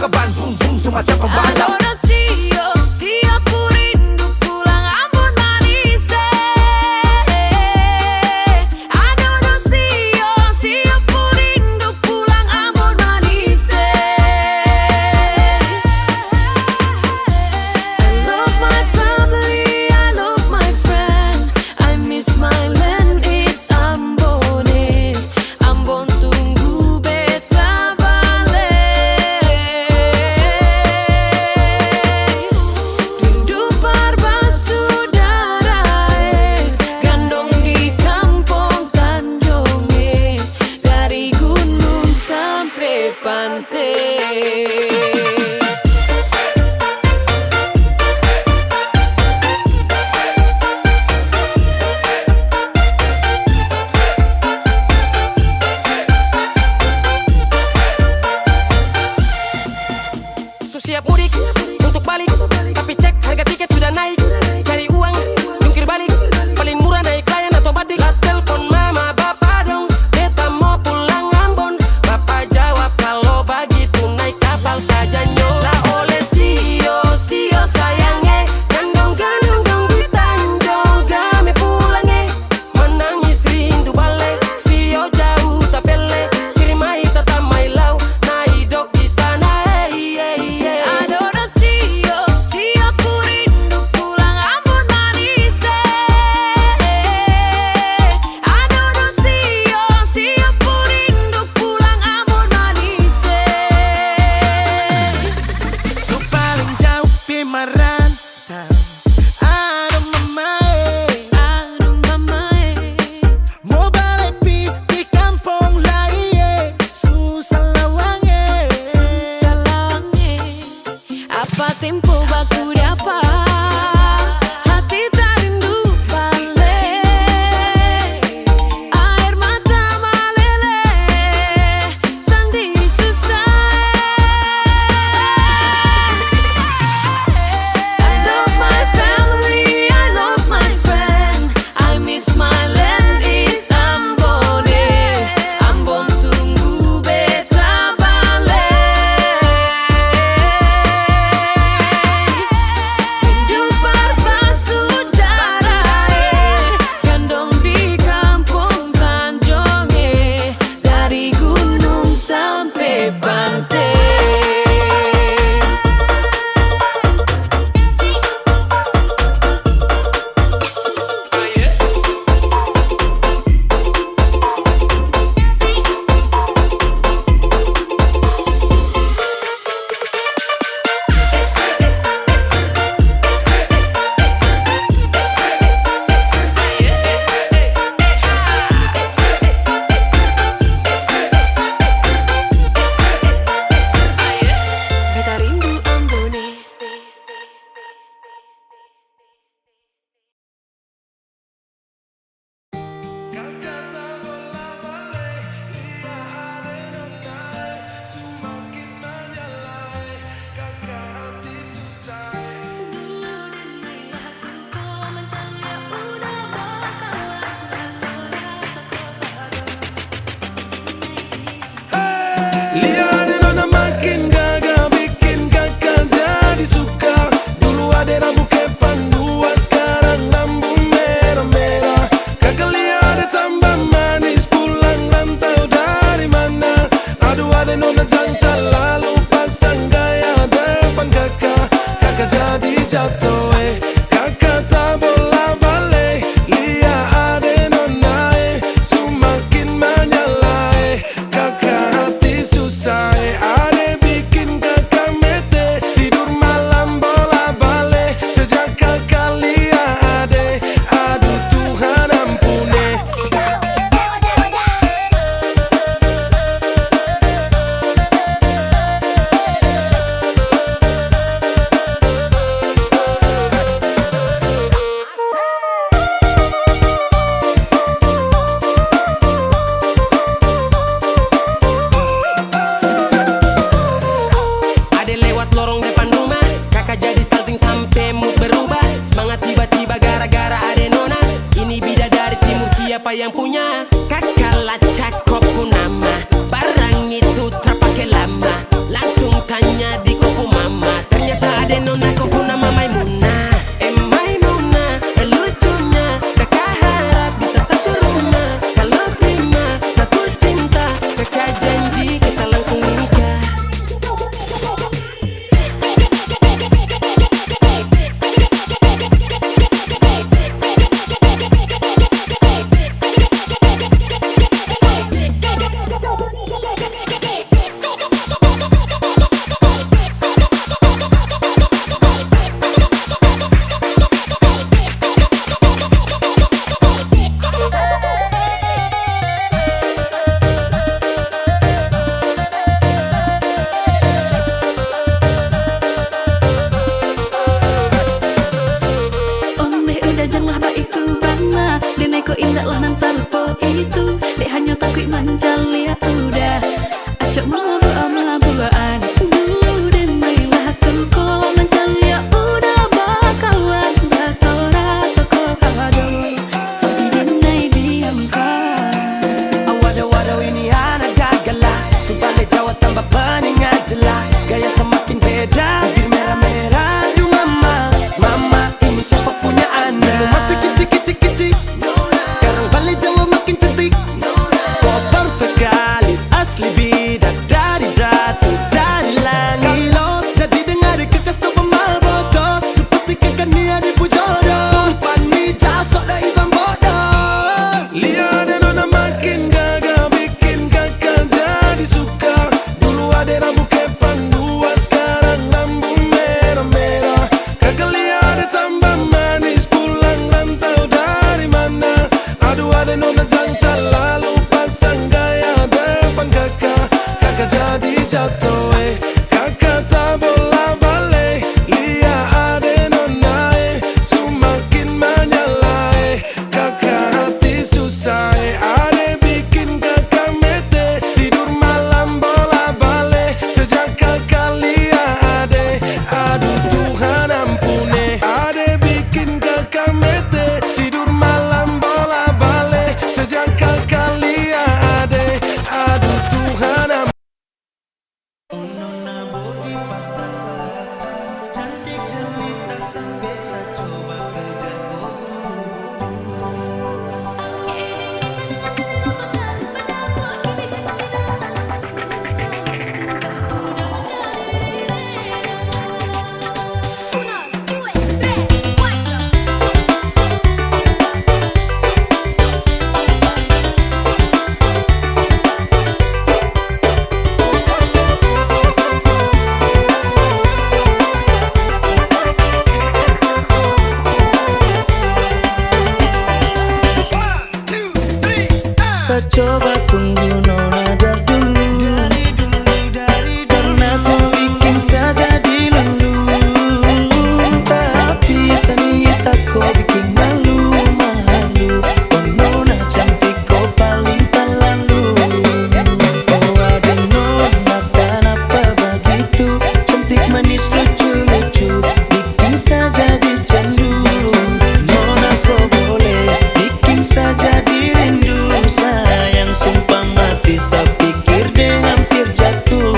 ke Bandung, semacam pembalap. Adorasio, siap ku rindu pulang Ambon manis. Adorasio, siap ku rindu pulang Ambon manis. I love my family, I love my friend, I miss my land, it's Ambon. Ambon tunggu beta balik. Rindu parbasaudara, gandong di kampung Tanjung, dari gunung sampai pantai. So siap mudik untuk balik, tapi cek harga tiket sudah naik. Cari uang, jungkir balik, paling murah naik layan atau batik. Lah telepon mama bapak dong, beta mau pulang Ambon. Bapak jawab kalau begitu naik kapal saja nyo. Lah oleh sio sayangnya, gandong dong di Tanjung, kami pulangnya. Menangis rindu balik, sio jauh tapele, Cirimai tata mai lau, naik dok di sana. Adorasio, siap ku rindu pulang Ambon manis. Adorasio, siap ku rindu pulang Ambon manis. So paling jauh pi merantau, aduh mamae, mau balik pi di kampung lain, susah lawange. Salangnya, apa tempo baku apa? Hati tak rindu balik. Air mata meleleh, sandi susah. I love my family, I love my friend, I miss my land, it's Ambon. Ambon tunggu beta balik. Rindu parbasaudara, gandong di kampung Tanjung, dari gunung sampai pantai. Beta rindu Ambon. Lihat nona makin gagah, bikin kakak jadi suka. Dulu ada rambut kepanduan, sekarang rambut merah-merah. Kakak lihat tambah manis, pulang rantau dari mana? Aduh ada nona jantan, lalu pasang gaya depan kakak. Kakak jadi jatuh, kakak tak bola balik. Lihat ada nona, semakin menyala, kakak hati susah. Ada bikin kakak mete, tidur malam bola balik. Sejak kakak lihat ada, aduh Tuhan ampuni. Coba tunggu nona dari dulu, karena ku bikin saja dilulu. Tapi seni tak kau bikin malu-malu. Oh nona cantik kau paling tak lalu. Oh ada nona kenapa begitu, cantik manis lucu-lucu, bikin saja dicandu. Nona kau boleh bikin saja dirindu. Sayang sumpah mati saya pikir deh hampir jatuh.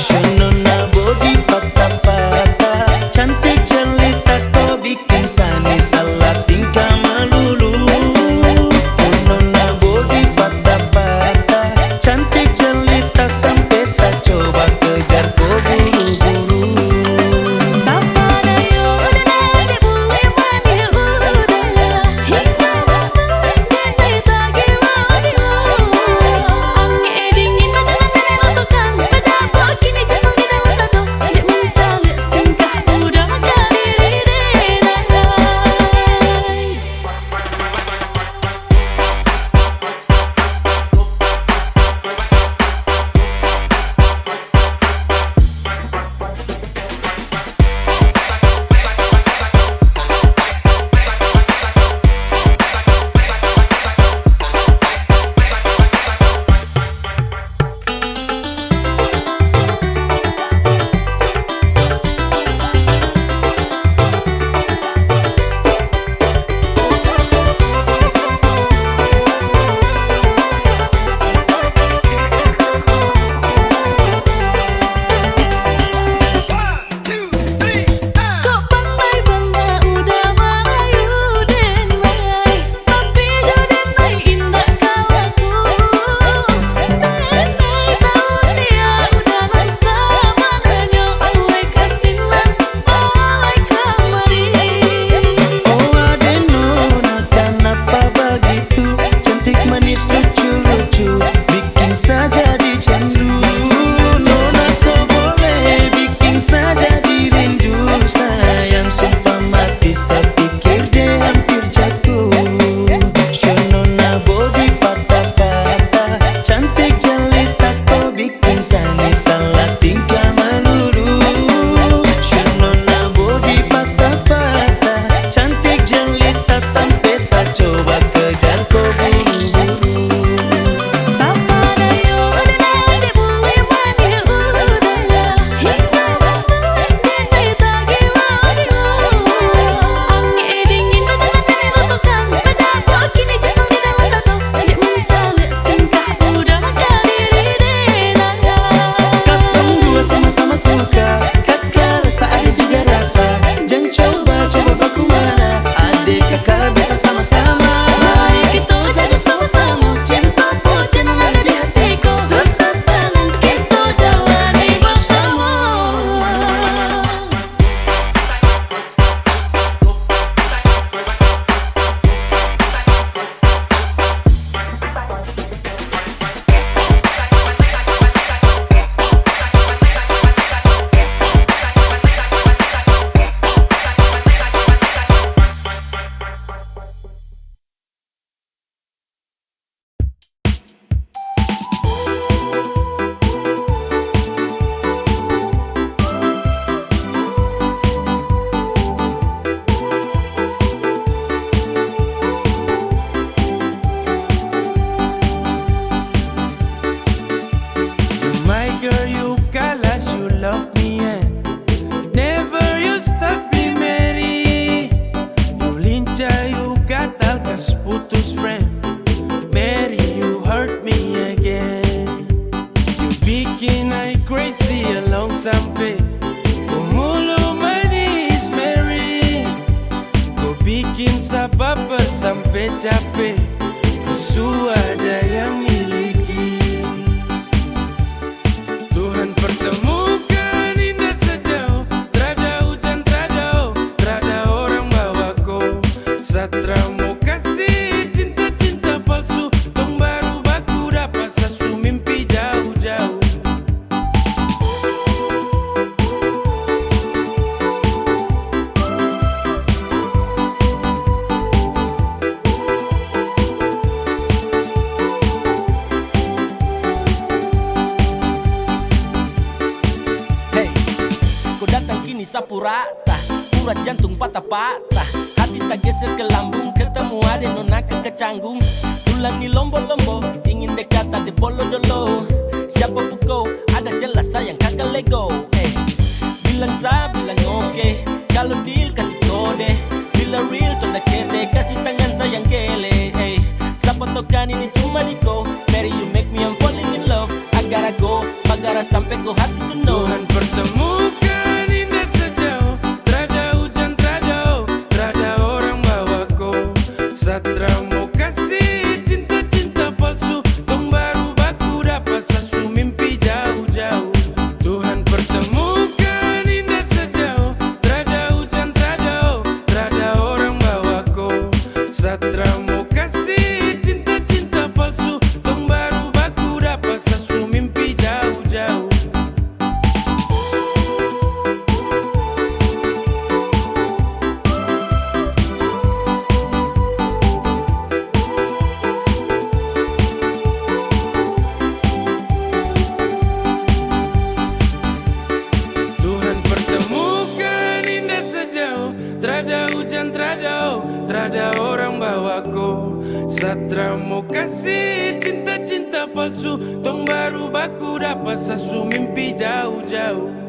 Nona body patah-patah, cantik jelita kau bikin sani salah tingkah melulu. Nona body patah-patah, cantik jelita sampai saya coba kejar kau buru-buru. sampai ku mulu manis Mary. Ku bikin sabab sampai capek, ku suada yang miliki. Tuhan pertemukan indah sejauh, terada hujan, terada orang bawaku. Satramu kasih cinta-cinta palsu, tong baru baku dapat sasu mimpi jauh-jauh. sapu rata, urat jantung patah-patah, hati tak geser ke lambung, ketemu ade nona kecanggung. Tulang di lombo-lombo, ingin dekat ada bolo dolo. Siapa pukau, ada jelas sayang kakak lego. Bilang sa, bilang oke, kalau deal kasih kode. Bila real tonda kete, kasih tangan sayang gele. Siapa tokan ini cuma diko. Mary you make me I'm falling in love. Agara go, magara sampai go hati to know. Tuhan pertemukan indah sejauh, terada hujan, terada orang bawa ko. Satra mau kasih cinta-cinta palsu, tong baru baku dapat sasu mimpi jauh-jauh. Tuhan pertemukan indah sejauh, terada hujan, terada orang bawa ko. Satra mau kasih cinta-cinta palsu, tong baru baku dapat sasu mimpi jauh-jauh. Tuhan pertemukan indah sejauh, terada hujan, terada orang bawa ko. Satra mau kasih cinta-cinta palsu, tong baru baku dapat sasu mimpi jauh-jauh.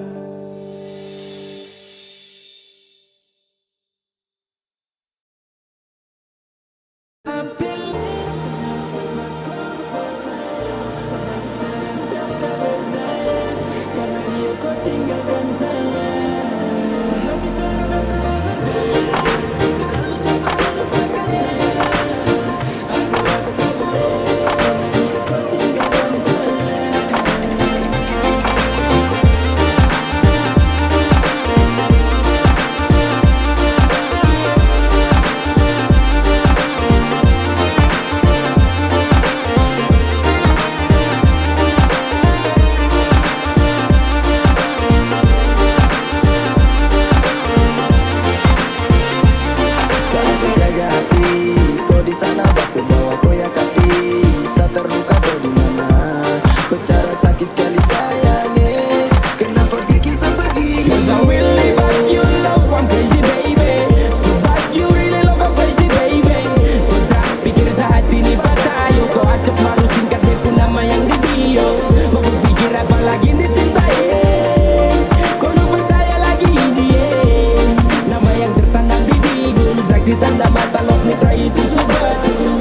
Tanda mata love nih cry itu subatu.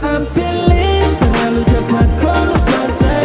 I'm feeling terlalu cepat kau lupa saya.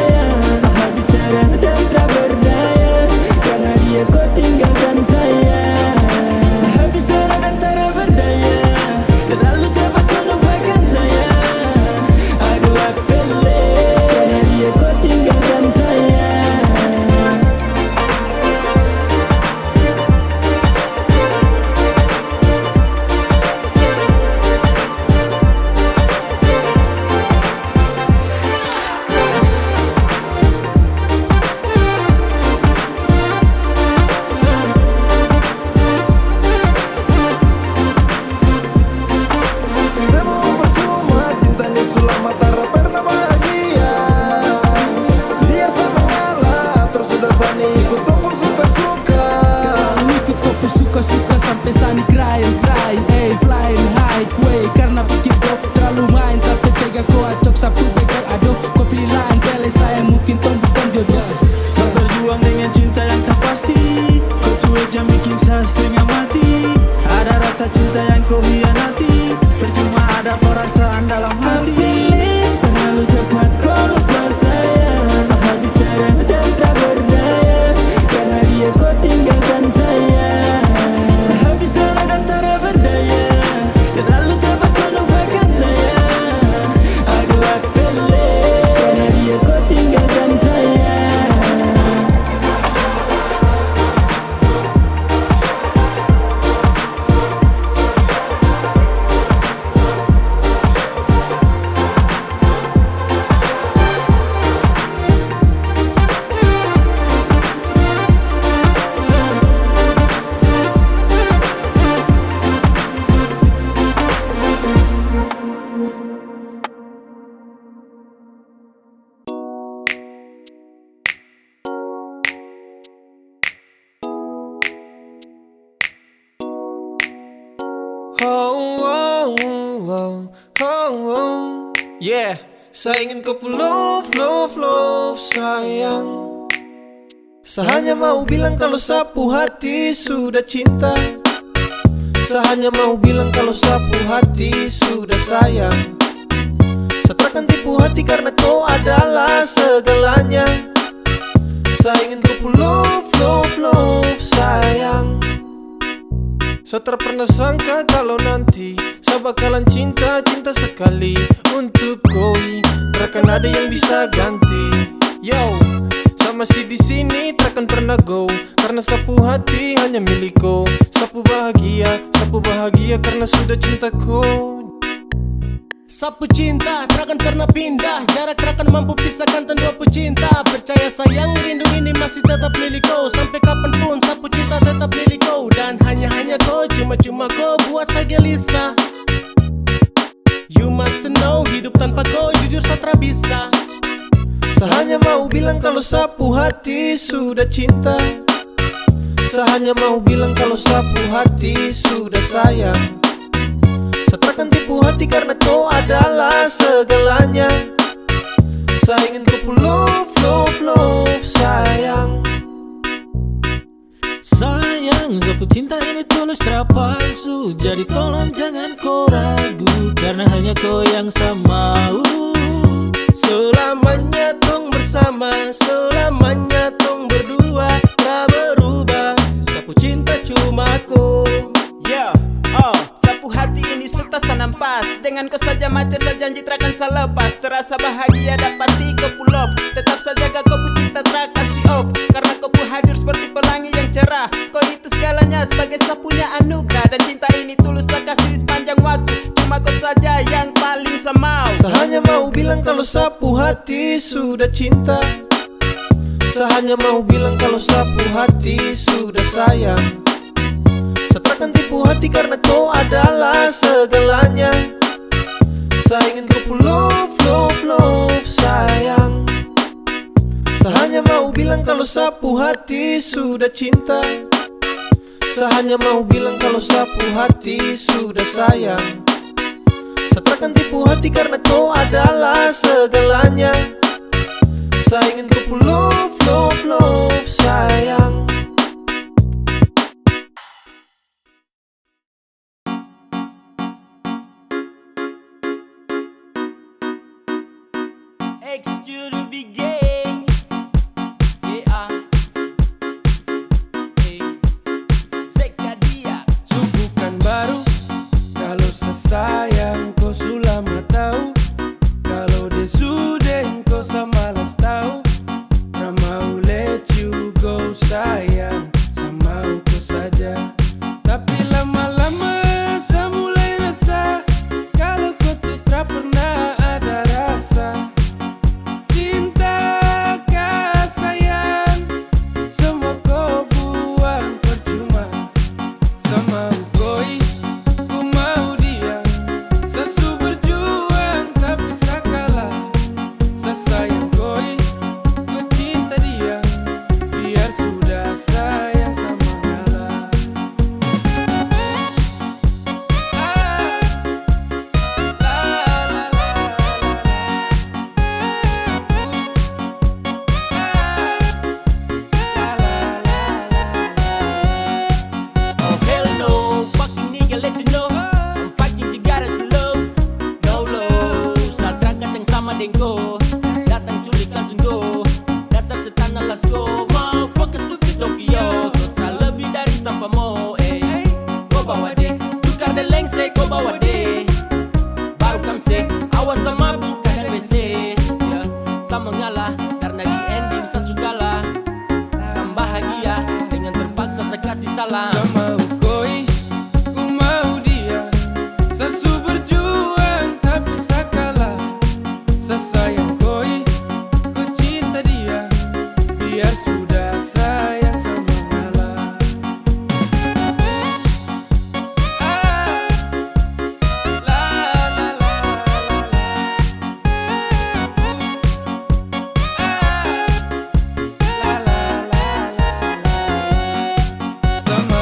Yeah, saya ingin kau love, love, love sayang. Saya hanya mau bilang kalau sapu hati sudah cinta. Saya hanya mau bilang kalau sapu hati sudah sayang. Saya takkan tipu hati karena kau adalah segalanya. Saya ingin kau love, love, love sayang. Saya tak pernah sangka kalau nanti saya bakalan cinta, cinta sekali untuk koi. Takkan ada yang bisa ganti. Yo, saya masih di sini takkan pernah go, karena sapu hati hanya milikku. Sapu bahagia karena sudah cintaku. Sapu cinta takkan pernah pindah, jarak takkan mampu pisahkan dua pecinta. Percaya sayang, rindu ini masih tetap milikku. Sampai kapanpun sapu cinta tetap milikku. Dan hanya kau, cuma kau buat saya gelisah. You must know, hidup tanpa kau jujur saya tak bisa. Saya hanya mau bilang kalau sapu hati sudah cinta. Saya hanya mau bilang kalau sapu hati sudah sayang. Saya takkan tipu hati karena kau adalah segalanya. Saya ingin kau love, love, love sayang. Sayang, sapu cinta ini tulus tak palsu. Jadi tolong jangan kau ragu, karena hanya kau yang saya mau. Selamanya tong bersama, selamanya tong berdua, tak berubah. Sapu cinta cuma kau. Yeah, sapu hati ini sudah tanam pas. Dengan kau saja maca saya janji takkan saya lepas. Terasa bahagia dapati kau pull off. Tetap saja kau cinta tak kasih off. Karena kau hadir seperti pelangi yang cerah. Kau itu segalanya sebagai sapunya anugerah. Dan cinta ini tulus saya kasih sepanjang waktu. Cuma kau saja yang paling saya mau. Saya hanya mau bilang kalau sapu hati sudah cinta. Saya hanya mau bilang kalau sapu hati sudah sayang. Saya takkan tipu hati karena kau adalah segalanya. Saya ingin kau love, love, love sayang. Saya hanya mau bilang kalau sapu hati sudah cinta. Saya hanya mau bilang kalau sapu hati sudah sayang. Saya takkan tipu hati karena kau adalah segalanya. Saya ingin kau love, love, love sayang. Execute big game. Yeah. Sekadia. Bukan baru kalau sesayang kau sudah tahu. Kalau dia sudah kau samalas tahu. Nah mau let you go sayang, sama kau saja. Tapi lama-lama saya mulai rasa kalau kau tuh tak pernah ada rasa. Cinta kah sayang, semua kau buang percuma. Sama koi, ku mau dia. Sesu berjuang tapi saya kalah. Saya sayang koi, ku cinta dia. Biar sudah sayang sama ngalah. Oh hell no, fucking nigga let you know I'm fighting together to love. No love, saat rangkat yang sama dengko. Datang culik langsung go. Dasar setan let's go. Mau fokus stupid Tokyo. Kau tak lebih dari sampah mo. Kau bawa deh, tukar dan lengse kau bawa deh. Baru kamse, awas sama bukan dan WC. Ya, sama ngalah karena di ending saya suka lah. Kan bahagia dengan terpaksa saya kasih salah. Sama koi, ku mau dia. Sesu berjuang tapi saya kalah. Saya sayang koi, ku cinta dia. Biar sudah sayang sama ngalah. La la la la la la la la la. Sama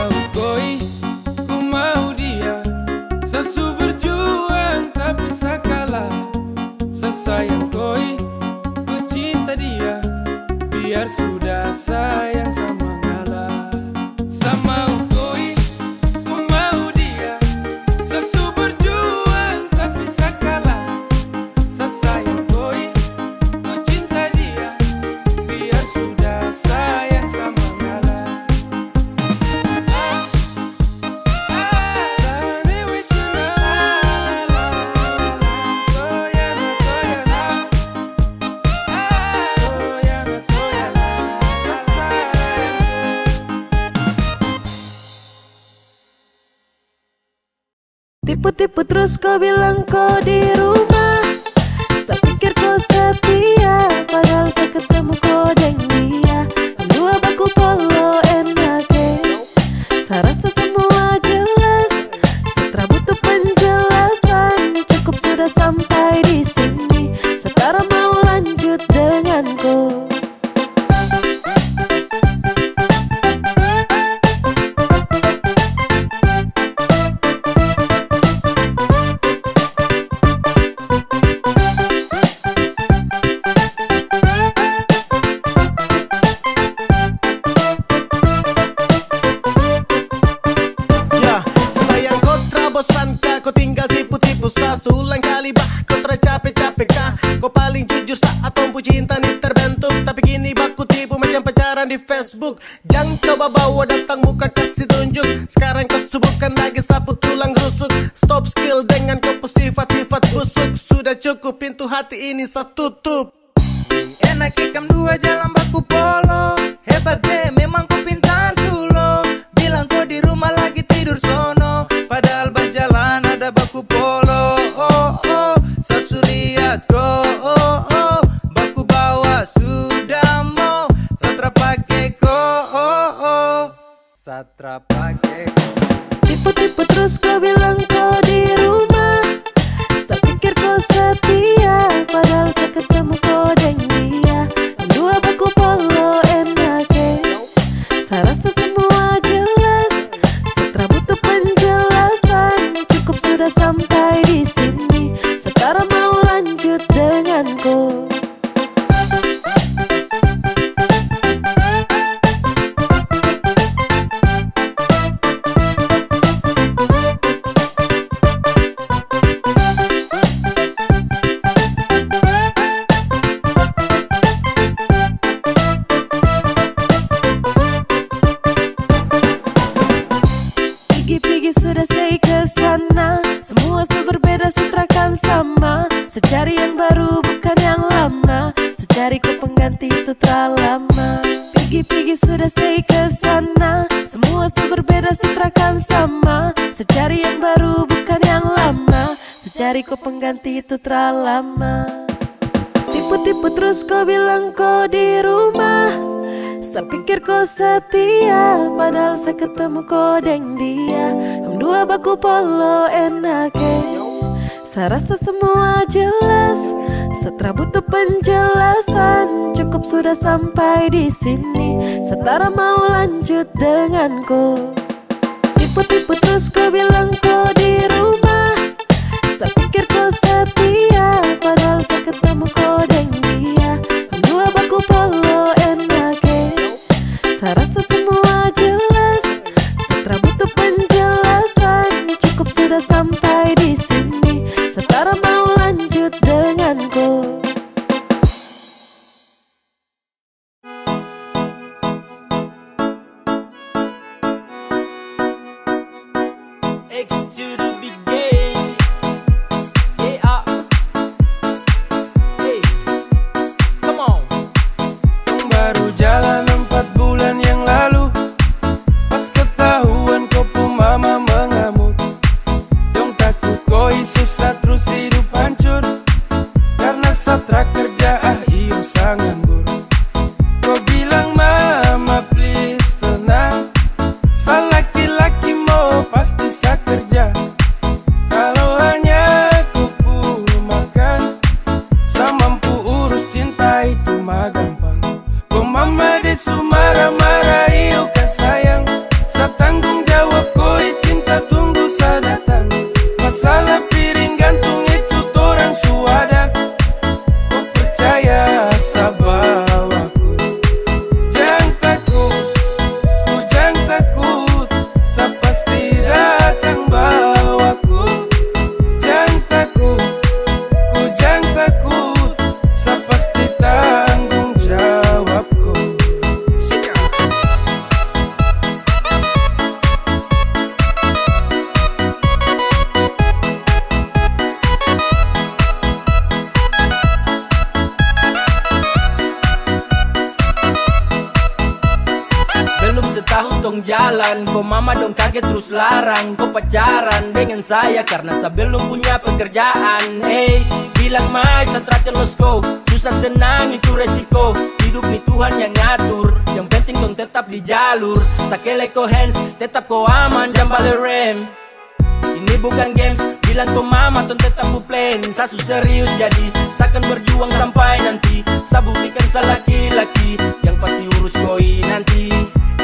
Tipu-tipu terus kau bilang kau di rumah. Saya pikir kau setia, padahal saya ketemu kau deng dia. Dua baku polo enake. Saya rasa semua jelas, setelah butuh penjelasan. Cukup sudah sampai di sini, sekarang mau lanjut denganku. Ya, sayang kau bosan kah? Kau tinggal tipu-tipu sah. Seulang kali bah kau capek-capek kah? Kau paling jujur saat tompu cinta nih terbentuk. Tapi kini baku tipu macam pacaran di Facebook. Jangan coba bawa datang muka kasih tunjuk. Sekarang kau subuhkan lagi sapu tulang rusuk. Stop skill dengan kau sifat-sifat busuk. Sudah cukup, pintu hati ini saya tutup. Enak ikam dua jalan baku polo. Hebat deh, memang kau pintar sulo. Bilang kau di rumah lagi tidur sono, padahal berjalan ada baku polo. Oh oh, saya lihat kau. Oh oh, baku bawa sudah mau. Satra pakai kau. Oh oh, satra pakai. Tipu-tipu terus kau bilang kau di rumah. Saya pikir kau setia, padahal saya ketemu kau deng dia. Dua baku polo enake. Saya rasa semua jelas, setelah butuh penjelasan. Cukup sudah sampai di sini, sekarang mau lanjut denganku. Pigi-pigi sudah saya kesana. Semua berbeda setrakan sama. Secari yang baru bukan yang lama. Secari kau pengganti itu terlama. Pigi-pigi sudah saya kesana. Semua berbeda setrakan sama. Secari yang baru bukan yang lama. Secari kau pengganti itu terlama. Tipu-tipu terus kau bilang kau di rumah. Saya pikir kau setia, padahal saya ketemu kau deng dia. Dua baku polo enake. Saya rasa semua jelas, setelah butuh penjelasan. Cukup sudah sampai di sini, sekarang mau lanjut denganku. Tipu-tipu terus kau bilang kau di rumah. Saya pikir kau setia, padahal saya ketemu kau deng dia. Dua baku polo enake. Saya rasa semua jelas, setelah butuh penjelasan. Cukup sudah sampai di sini, sekarang mau lanjut denganku. X to the big game. Yeah. Hey, come on. Baru jalan 4 bulan yang lalu, pas ketahuan kau pun mama mengamuk. Dong takut kau susah terus hidup hancur, karena satra kerja iyo sangat nganggur. Kau bilang mama please tenang, sa laki-laki mau pasti sa kerja. Kalau hanya kau pun makan, sa mampu urus cinta itu mah gampang. Kau mama dong jalan. Kok mama dong kaget terus larang kau pacaran dengan saya karena saya belum punya pekerjaan. Hey, bilang mai sastrakan losko, susah senang itu resiko. Hidup nih Tuhan yang ngatur, yang penting dong tetap di jalur. Sakele ko hands, tetap ko aman, jangan balik rem. Ini bukan games, bilang ko mama ton tetap ku plan. Sasu serius jadi, sakan berjuang sampai nanti. Sa buktikan sa laki-laki, yang pasti urus koi nanti.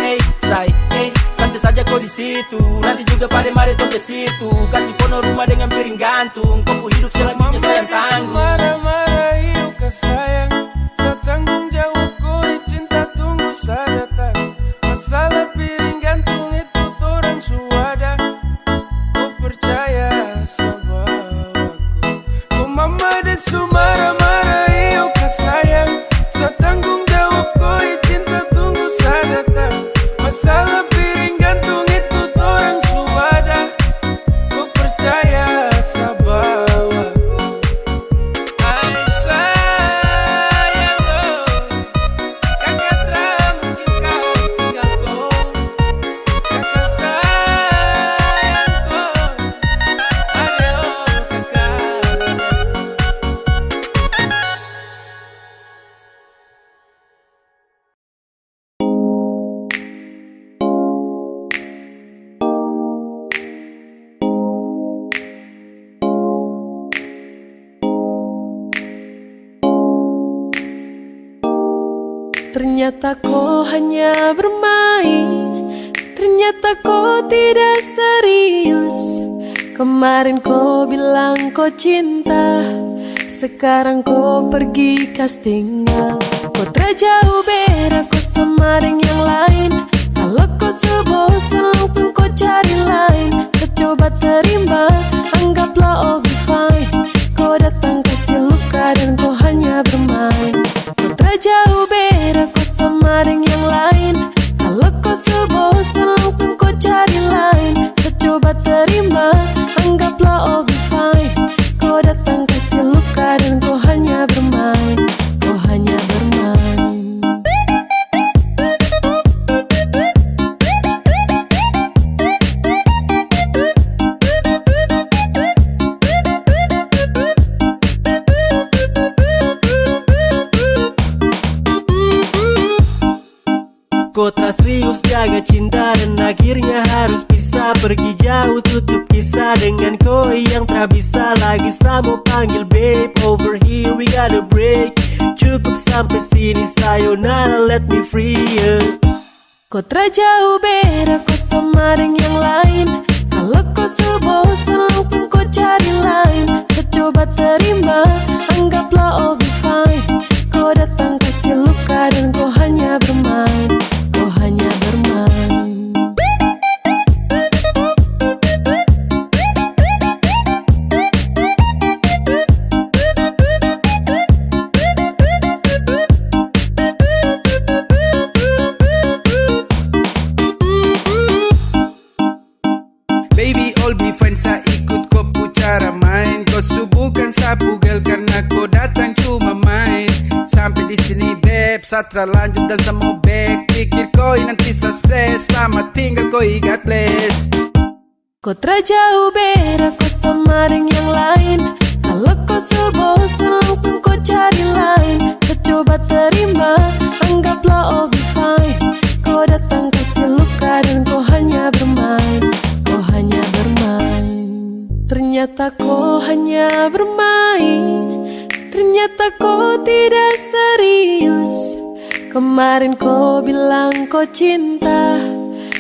Hey, say, hey, santai saja kau di situ. Nanti juga pada mari ton ke situ. Kasih pono rumah dengan piring gantung. Kau hidup selanjutnya sayang tanggung. Marah-marah yuk ke sayang, saya tanggung jawab kau di cinta tunggu saya datang. Masalah piring gantung itu torang suada. Kau percaya sama aku. Kau mama dan su marah-marah yuk ke sayang, saya tanggung jawab kau di cinta tunggu saya datang. Masalah piring gantung itu torang suada. Kau percaya sama aku. Ay sayang oh, kakak tak mungkin kau tinggal kau. Kakak sayang kau, ayo kakak. Ternyata kau hanya bermain, ternyata kau tidak serius. Kemarin kau bilang kau cinta, sekarang kau pergi castingan. Kau terjauh beda kau sama dengan yang lain. Kalau kau sebosan langsung kau cari lain. Coba terima, anggaplah all be fine. Kau datang kasih luka dan kau hanya bermain. Kau terjauh beda kau sama dengan yang lain. Kalau kau sebosan langsung kau cari lain. Coba terima, anggaplah all be fine. Kau datang kasih luka dan kau hanya bermain. Kau hanya bermain. Kau tak serius jaga cinta dan akhirnya harus pisah. Pergi jauh tutup kisah dengan kau yang tak bisa lagi. Saya mau panggil babe, over here we gotta break. Cukup sampai sini sayonara, let me free ya. Kau terjauh beda kau sama dengan yang lain. Kalau kau sebosan langsung kau cari lain. Coba terima, anggaplah all be fine. Kau datang kasih luka dan kau hanya bermain. Kau hanya bermain. Baby all be fine, saya ikut kau pu cara main. Kau subuhkan saya pugel karena kau datang cuma main. Sampai di sini beb, saya lanjut dan saya mau back. Pikir kau nanti saya stress, selamat tinggal kau God bless. Kau terjauh beda kau sama dengan yang lain. Kalau kau sebosan langsung kau cari lain. Coba terima, anggaplah all be fine. Kau datang kasih luka dan kau hanya bermain. Kau hanya bermain. Ternyata kau hanya bermain, ternyata kau tidak serius. Kemarin kau bilang kau cinta,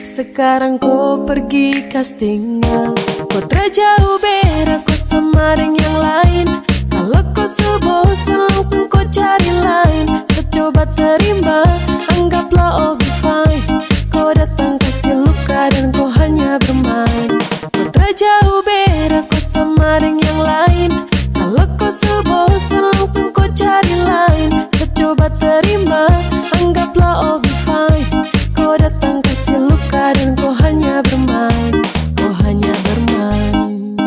sekarang kau pergi castingan. Kau terjauh beda kau sama dengan yang lain. Kalau kau sebosan langsung kau cari lain. Coba terima, anggaplah all be fine. Kau datang kasih luka dan kau hanya bermain. Kau terjauh beda kau sama dengan yang lain. Kalau kau sebosan langsung kau cari lain. Coba terima, anggaplah all be fine. Kau datang kasih luka dan kau hanya bermain. Kau hanya bermain.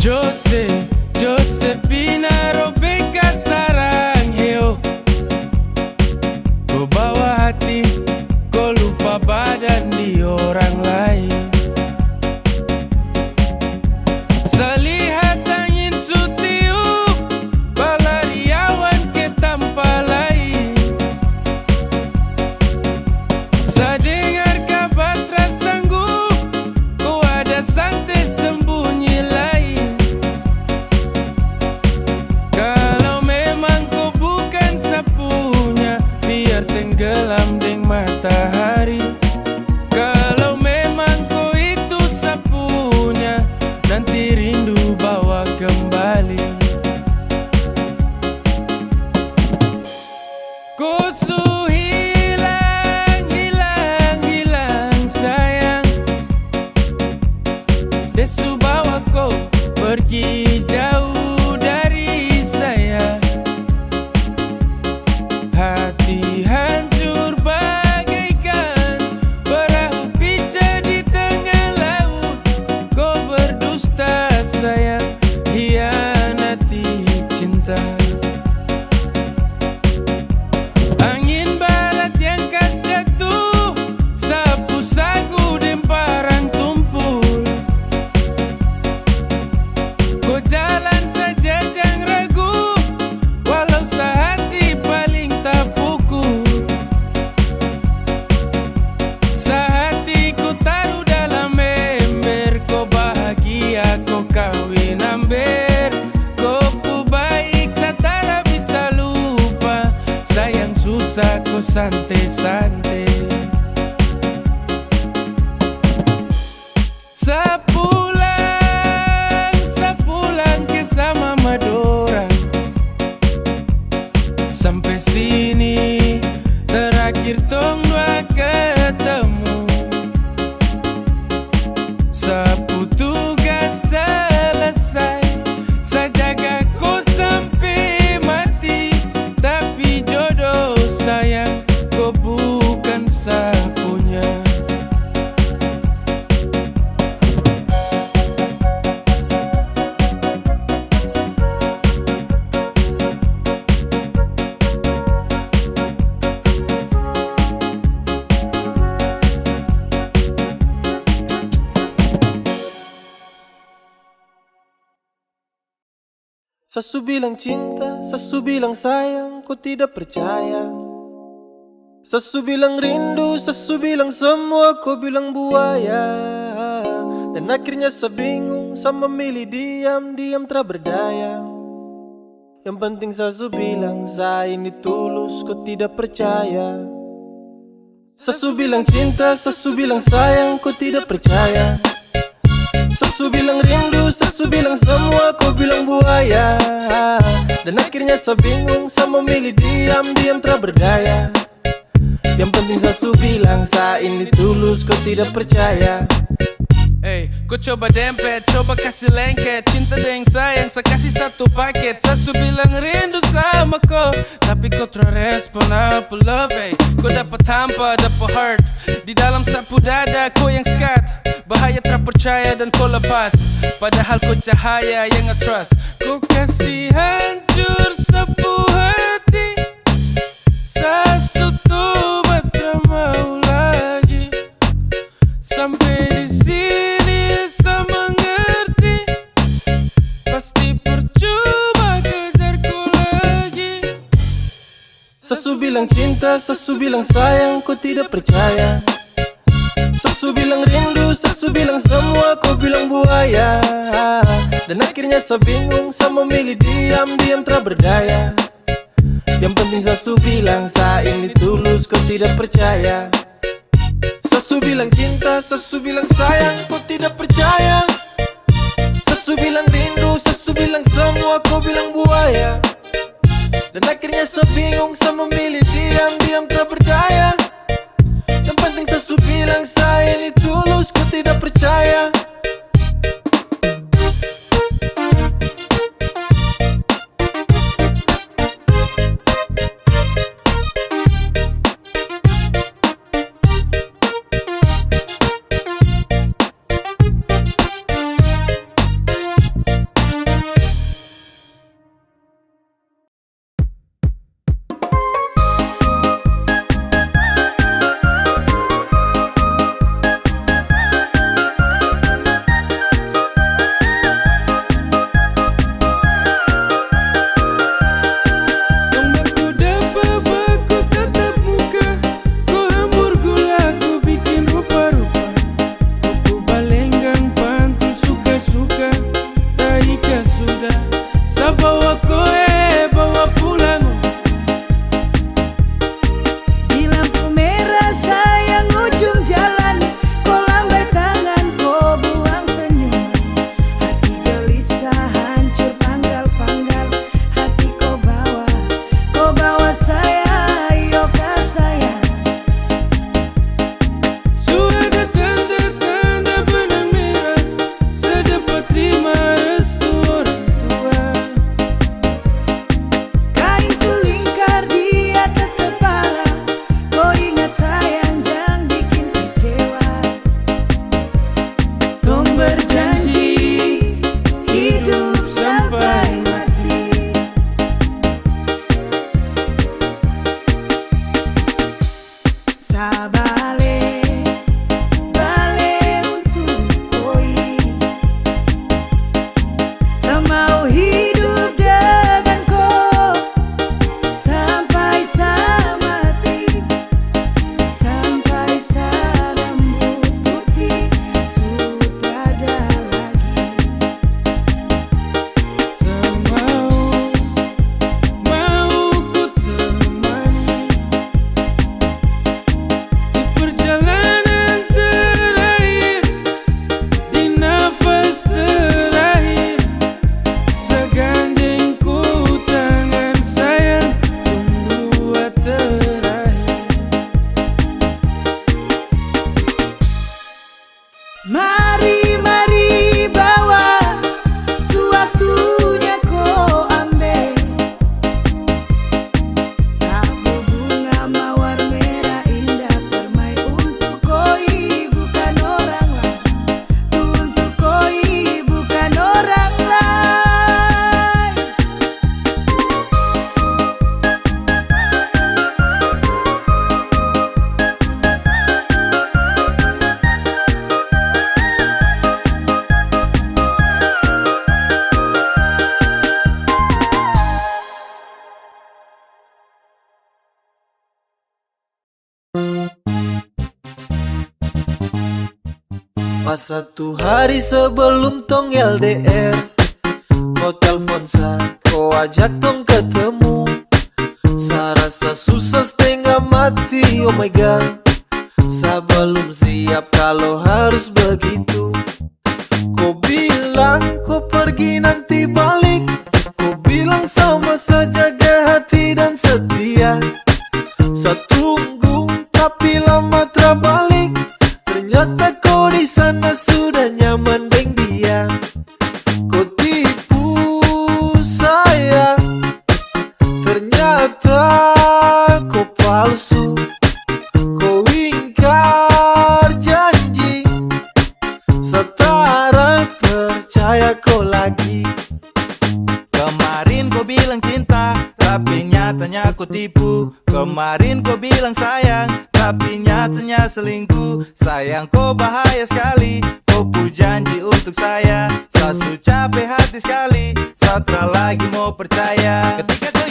Josepina Robeka sarang heo. Kau bawa hati, kau lupa badan di orang lain. Selihat angin sutiup, balariawan ke tanpa lain. Saya dengar kabar tersanggup, kau ada santai sembunyi lain. Kalau memang kau bukan sapunya, biar tenggelam deng matahari. Kalau memang kau itu sapunya, nanti rindu bawa kembali. Kau su hilang, hilang, hilang sayang. Desu bawa kau pergi jauh dari saya. Hati hancur bagaikan perahu pica di tengah laut. Kau berdusta sayang, hianati cinta. Angin balat yang khas jatuh, sapu sagu dan parang tumpul. Kau jalan saja jangan ragu, walau sehati paling tak pukul. Sehati ku taruh dalam ember, kau bahagia kau kawin amber. Kau pu baik satara bisa lupa, sayang susah kau santai-santai. Sepulang ke sama Madura. Sampai sini terakhir tong dua ketemu. Sapu tugas selesai, saya jaga kau sampai mati. Tapi jodoh sayang, kau bukan sapunya. Sesu bilang cinta, sesu bilang sayang, kau tidak percaya. Sesu bilang rindu, sesu bilang semua, kau bilang buaya. Dan akhirnya saya bingung, saya memilih diam tak berdaya. Yang penting sesu bilang, saya ini tulus, kau tidak percaya. Sesu bilang cinta, sesu bilang sayang, kau tidak percaya. Sesu bilang rindu, sesu bilang semua, kau bilang buaya. Dan akhirnya saya bingung, saya memilih diam tak berdaya. Yang penting sesu bilang, saya ini tulus, kau tidak percaya. Hey, kau coba dempet, coba kasih lengket. Cinta deng sayang, saya kasih satu paket. Sesu bilang rindu sama kau, tapi kau terrespon apa love. Hey, kau dapat hampa, dapat heart. Di dalam sapu dada kau yang skat. Bahaya terpercaya dan kau lepas, padahal kau cahaya yang nge-trust. Kau kasih hancur sapu hati, sesu tuh batra mau lagi. Sampai di sini saya mengerti, pasti percuma kejar kau lagi. Sesu bilang cinta, sesu bilang sayang, kau tidak percaya. Sesu bilang rindu, sesu bilang semua, kau bilang buaya. Dan akhirnya saya bingung, saya memilih diam tak berdaya. Yang penting sesu bilang, saya ini tulus, kau tidak percaya. Sesu bilang cinta, sesu bilang sayang, kau tidak percaya. Sesu bilang rindu, sesu bilang semua, kau bilang buaya. Dan akhirnya saya bingung, saya memilih diam tak berdaya. Yang penting sesu bilang, saya ini tulus, kau tidak percaya. Pas satu hari sebelum tong LDR, kau telpon sa, kau ajak tong ketemu. Sa rasa susah setengah mati, oh my god. Sa belum siap kalau harus begitu. Kau bilang kau pergi nanti balik, kau bilang sama saja jaga hati dan setia. Sa tunggu tapi lama terbalik, ternyata kau di sana sudah nyaman deng dia. Kau tipu saya, ternyata kau palsu. Kau ingkar janji, setara percaya kau lagi. Kemarin kau bilang cinta, tapi nyatanya kau tipu. Kemarin kau bilang sayang, tapi nyatanya selingkuh. Sayang kau bahaya sekali, kau pu janji untuk saya. Saya su capek hati sekali, Satra lagi mau percaya. Ketika kau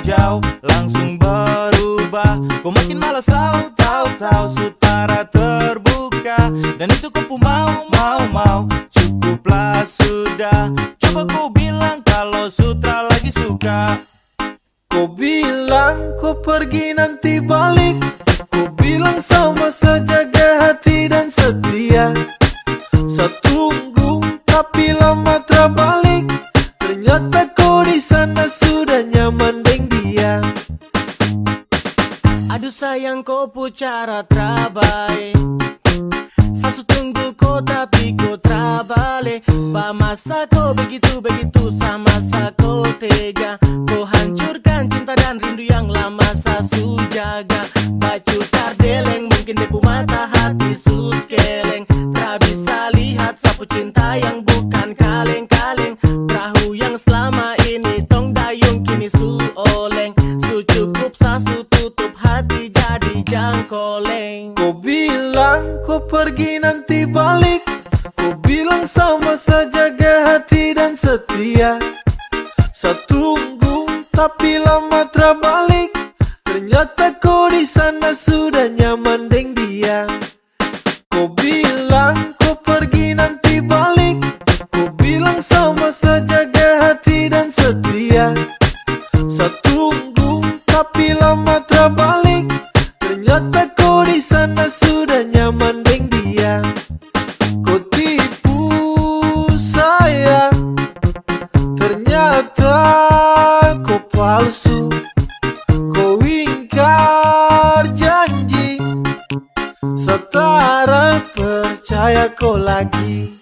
jauh, langsung berubah. Kau makin malas tahu, sutara terbuka. Dan itu kau pu mau, cukuplah sudah. Coba kau bilang kalau Sutra lagi suka. Kau bilang kau pergi nanti balik, kau bilang sama saja jaga hati dan setia. Saya tunggu tapi lama terbalik, ternyata kau di sana sudah nyaman deng dia. Aduh sayang kau pu cara trabae, sasu tunggu kau tapi kau trabale. Ba masa kau begitu sama sa kau tega. Kau hancurkan cinta dan rindu yang lama sasu jaga. Baju tardeleng mungkin depu mata hati sus keleng. Tak bisa lihat sapu cinta yang bukan kaleng-kaleng. Perahu yang selama ini tong dayung kini su oleng. Su cukup sasu tutup hati jadi jangkoleng. Kau bilang kau pergi nanti balik, kau bilang sama saja jaga hati dan setia. Saya tunggu tapi lama terbalik, ternyata kau di sana sudah nyaman deng dia. Kau bilang kau pergi nanti balik, kau bilang sama saja jaga hati dan setia. Saya tunggu tapi lama terbalik, ternyata kau di sana sudah nyaman deng dia. Kau tipu saya, ternyata kau palsu. Kau ingkar janji, setara percaya kau lagi.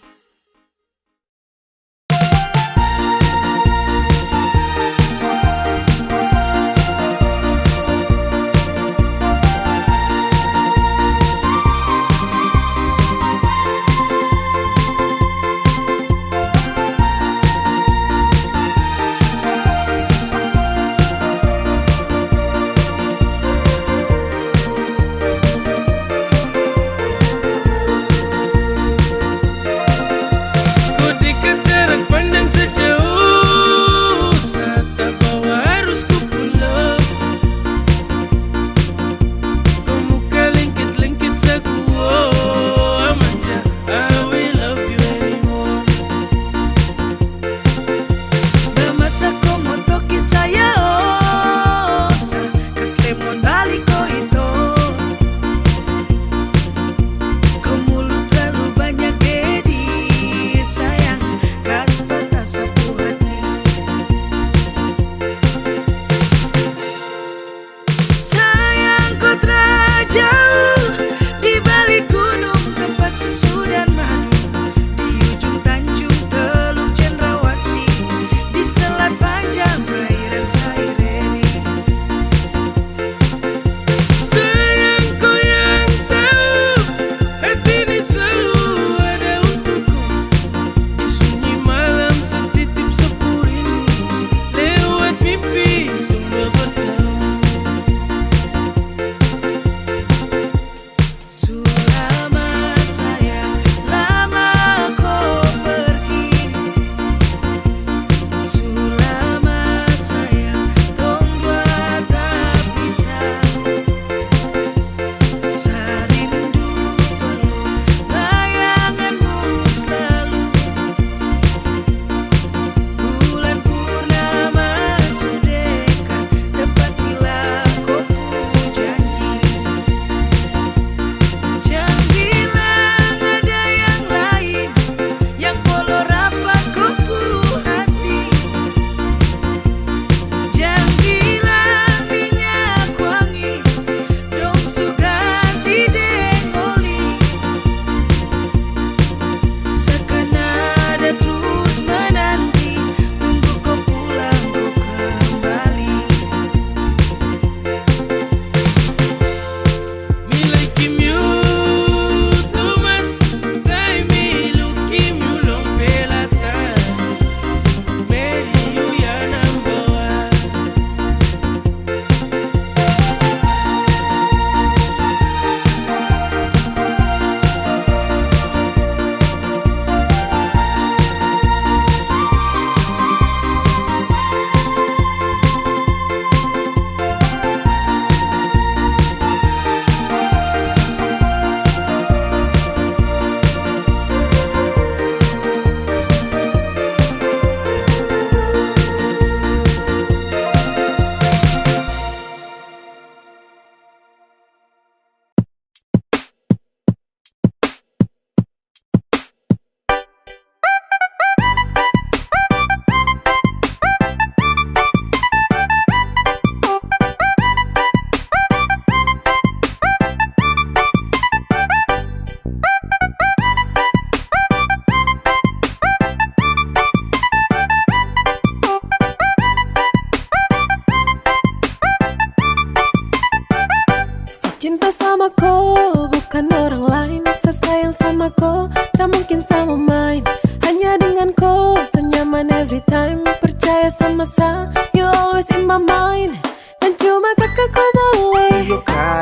time. Percaya sama sa, you always in my mind. Dan cuma kakakku boleh.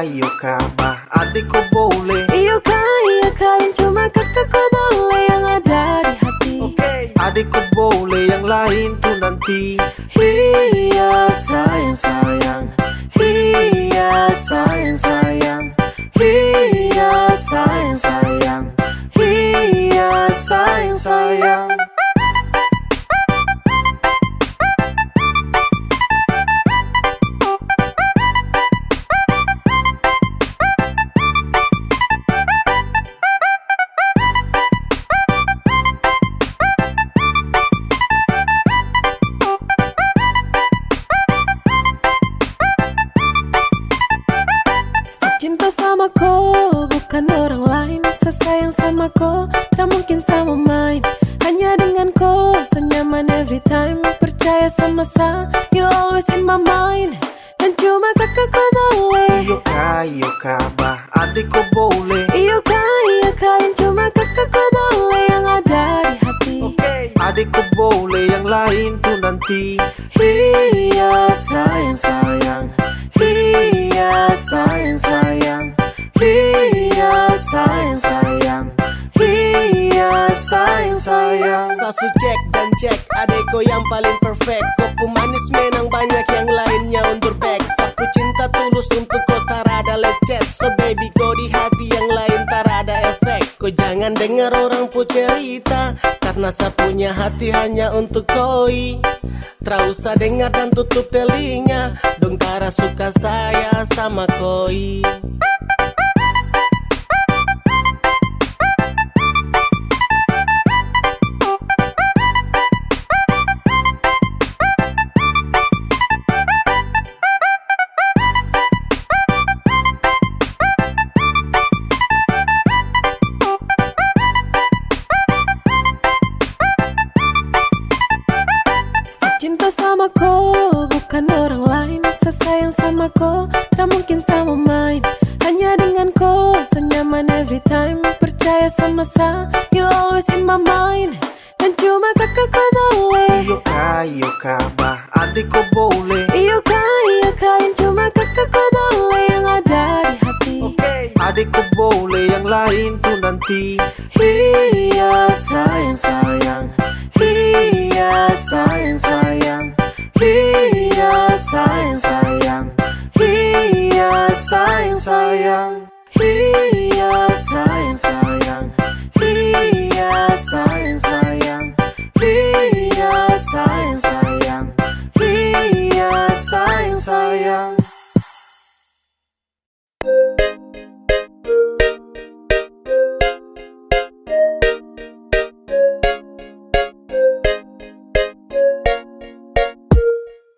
Iyo ka bah, adik ko boleh. Iyo kalian cuma kakakku boleh yang ada di hati. Adik ko boleh, yang lain tuh nanti. Iya sayang sayang, iya sayang sayang, iya sayang sayang, iya sayang sayang. Cinta sama ko, bukan orang lain. Sesayang sama ko, tak mungkin sama main. Hanya dengan ko, senyaman every time. Percaya sama sa, you always in my mind. Dan cuma kakakku boleh. Iyo ka bah, adik ko boleh. Iyo kalian cuma kakakku boleh yang ada di hati. Adik ko boleh, yang lain tuh nanti. Iya sayang sayang, iya sayang sayang, iya sayang sayang, iya sayang sayang. Sasu cek dan cek, adeko yang paling perfect. Kau pemanis menang banyak yang lainnya undur back. Sapu cinta tulus untuk kau tak ada lecet. So baby kau di hati yang lain tak ada efek. Kau jangan dengar orang pun cerita, karena sapunya hati hanya untuk koi. Tak usah dengar dan tutup telinga, dong tara suka saya sama koi. Cinta sama ko, bukan orang lain. Sesayang sama ko, tak mungkin sama main. Hanya dengan ko, senyaman every time. Percaya sama sa, you always in my mind. Dan cuma kakakku boleh. Iyo ka bah, adik ko boleh. Iyo kalian cuma kakakku boleh yang ada di hati. Adik ko boleh, yang lain tuh nanti. Iya sayang sayang, iya sayang sayang, iya sayang sayang, iya sayang sayang, iya sayang sayang, iya sayang sayang, iya sayang sayang, iya sayang sayang.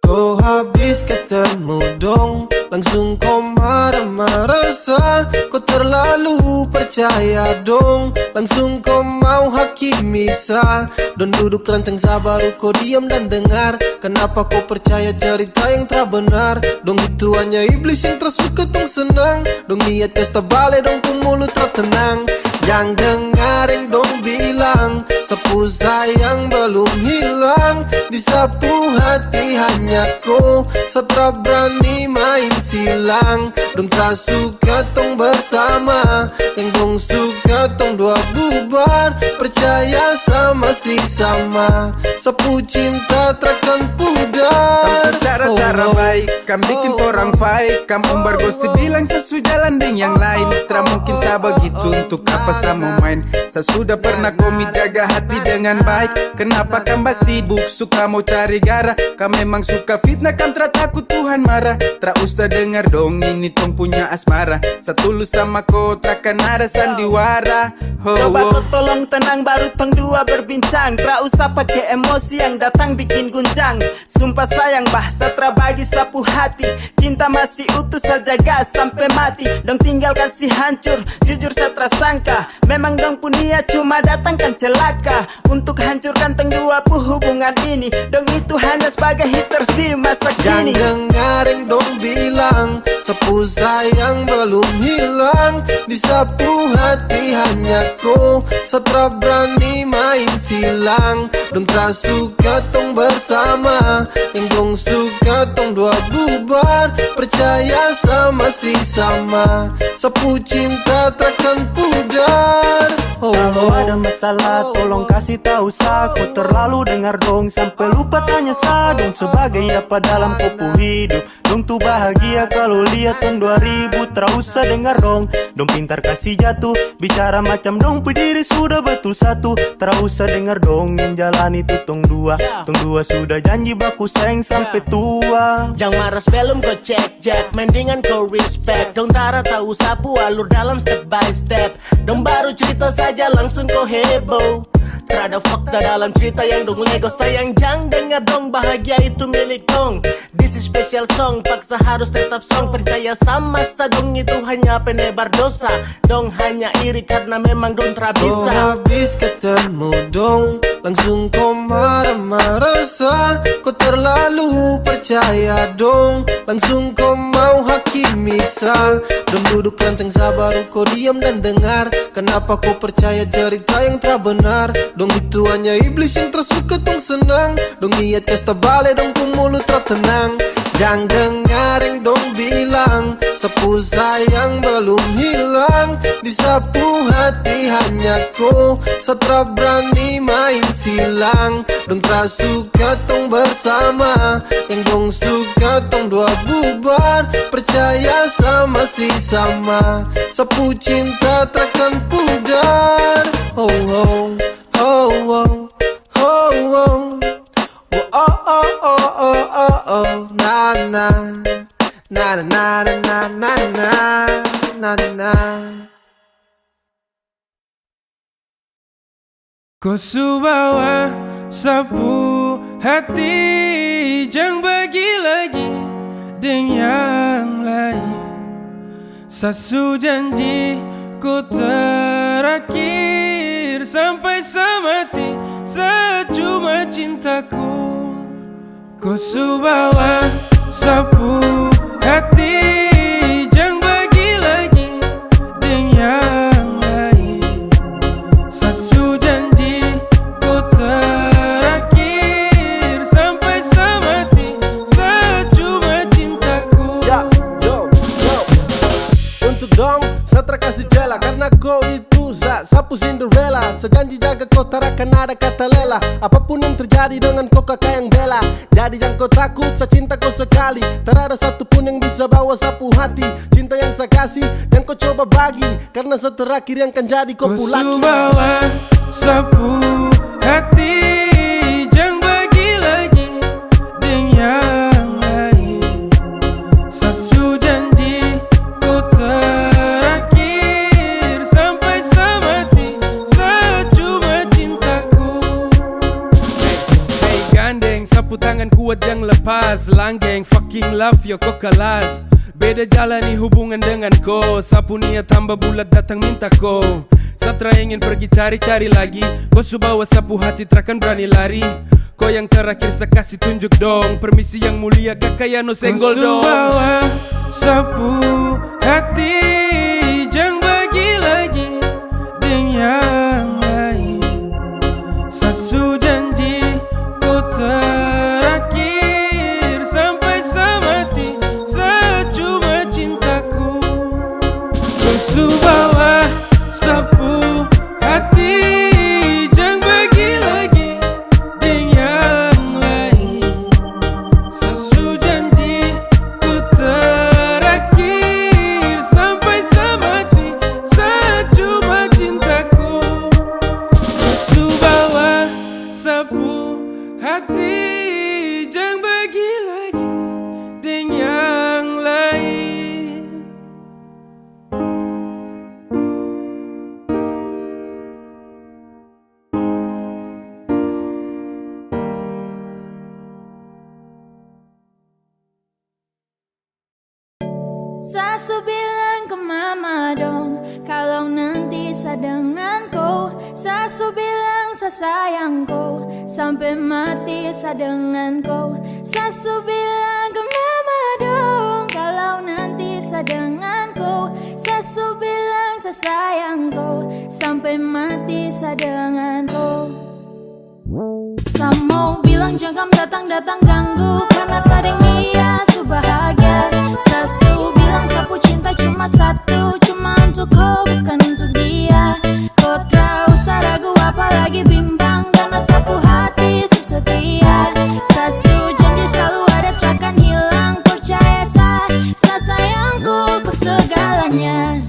Kau habis ketemu dong, langsung kau marah-marah sa. Kau terlalu percaya dong, langsung kau mau hakimi sa. Don duduk ranteng sabar, kau diam dan dengar. Kenapa kau percaya cerita yang tak benar? Dong itu hanya iblis yang tersuka tong senang. Dong niat kasta bale, dong pun mulut tak tenang. Jangan dengarin dong bilang, sapu sayang belum hilang. Disapu hati hanya kau, setra berani main silang. Dong tak suka tong bersama, yang dong suka tong dua bubar. Percaya sama si sama, sapu cinta takkan pudar. Cara-cara baik, kam bikin orang fight. Kam umbar gosip bilang sesujalan dengan yang lain. Tra mungkin sa begitu, untuk apa sa mau main? Sa sudah pernah komi jaga hati dengan baik. Kenapa kam sibuk, suka mau cari gara? Kam memang suka fitnah, kam tra takut Tuhan marah. Tra usah dengar dong, ini tong punya asmara. Sa tulus sama kau, takkan ada sandiwara. Coba kau tolong tenang baru tong dua berbincang. Tra usah pakai emosi yang datang bikin guncang. Sumpah sayang bah, satra bagi sapu hati. Cinta masih utuh, saja gas sampai mati. Dong tinggalkan si hancur, jujur satra sangka. Memang dong punya cuma datangkan celaka. Untuk hancurkan teng dua hubungan ini. Dong itu hanya sebagai haters di masa kini. Jangan dengarin dong bilang, sapu sayang belum hilang. Disapu hati hanya kau, setra berani main silang. Dong tak suka tong bersama, yang dong suka tong dua bubar. Percaya sama si sama, sapu cinta takkan pudar. Kalau ada masalah tolong kasih tahu sa. Kau terlalu dengar dong sampai lupa tanya sa. Dong sebagai apa dalam kopu hidup. Dong tuh bahagia kalau lihat tahun 2000. Terus usah dengar dong, dong pintar kasih jatuh. Bicara macam dong pediri sudah betul satu. Terus usah dengar dong yang jalan itu tong dua. Tong dua sudah janji baku sayang sampai tua. Jangan marah sebelum kau cek, mendingan kau respect. Dong tara tahu sapu alur dalam step by step. Dong baru cerita saja langsung kau heboh. Terada fakta dalam cerita yang dong lego. Sayang jangan dengar dong, bahagia itu milik dong. This is special song, paksa harus tetap song. Percaya sama sadong itu hanya penebar dosa. Dong hanya iri karena memang dong terabisa. Habis ketemu dong, langsung kau marah-marah sa. Kau terlalu percaya dong, langsung kau mau hakimi sa. Dong duduk lanteng sabar, kau diam dan dengar. Kenapa kau percaya cerita yang tak benar? Dong itu hanya iblis yang tersuka tong senang. Dong niat kasta bale dong pun mulut tak tenang. Jangan dengar yang dong bilang, sapu sayang belum hilang. Disapu hati hanya kau, satra berani main silang. Dong tak suka tong bersama, yang dong suka tong dua bubar. Percaya sama si sama, sapu cinta takkan pudar. Oh oh oh oh oh oh. Oh oh oh oh oh oh, na na na na na na na na na na. Kau subawa sapu hati, jangan bagi lagi dengan yang lain. Sasu janji ku terakhir sampai samati, secuma cintaku. Kau subawa sapu hati, jangan bagi lagi dengan yang lain. Sasu janji ku terakhir sampai samati, secuma cintaku. Ya, yo, yo. Untuk dong, satra kasih jela karena kau itu sapu Cinderella. Sejanji jaga kau tak akan ada kata lela. Apapun yang terjadi dengan kau kakak yang bela. Jadi jangan kau takut, saya cinta kau sekali. Tak ada satupun yang bisa bawa sapu hati. Cinta yang saya kasih dan kau coba bagi, karena seterakhir yang kan jadi kau pulaki. Kau bawa sapu hati, jangan bagi lagi dengan yang lain. Sasu janji ku terakhir sampai samati, secuma cintaku. Hey gandeng, sapu tangan kuat jangan lepas. Langgeng, fucking love yo kau kelas. Beda jalani hubungan dengan kau. Sapu niat tambah bulat datang minta kau. Satra ingin pergi cari-cari lagi. Kau subawa sapu hati terakan berani lari. Kau yang terakhir saya kasih tunjuk dong. Permisi yang mulia kakak ya no senggol dong. Kau subawa sapu hati, jangan bagi lagi dengan yang lain. Sasu janji ku terakhir sampai samati, secuma cintaku. Kau subawa sapu hati, jangan bagi lagi dengan yang lain. Sasu janji ku terakhir sampai samati, secuma cintaku. Kau subawa sapu hati, jangan bagi lagi dengan yang lain. Sasu bilang ke mama dong, kalau nanti sa dengan kau. Sasu bilang sa sayang kau, sampai mati sa dengan kau. Sasu bilang ke mama dong, kalau nanti sa dengan kau. Sasu bilang sa sayang kau, sampai mati sa dengan kau. Samo bilang jangan datang-datang ganggu, karena sering dia su bahagia. Sasu bilang sapu cinta cuma satu, cuma untuk kau bukan untuk dia. Kau tak usah ragu apalagi bimbang, karena sapu hati su setia. Sasu janji selalu ada takkan hilang, percaya sa sayangku kau segalanya.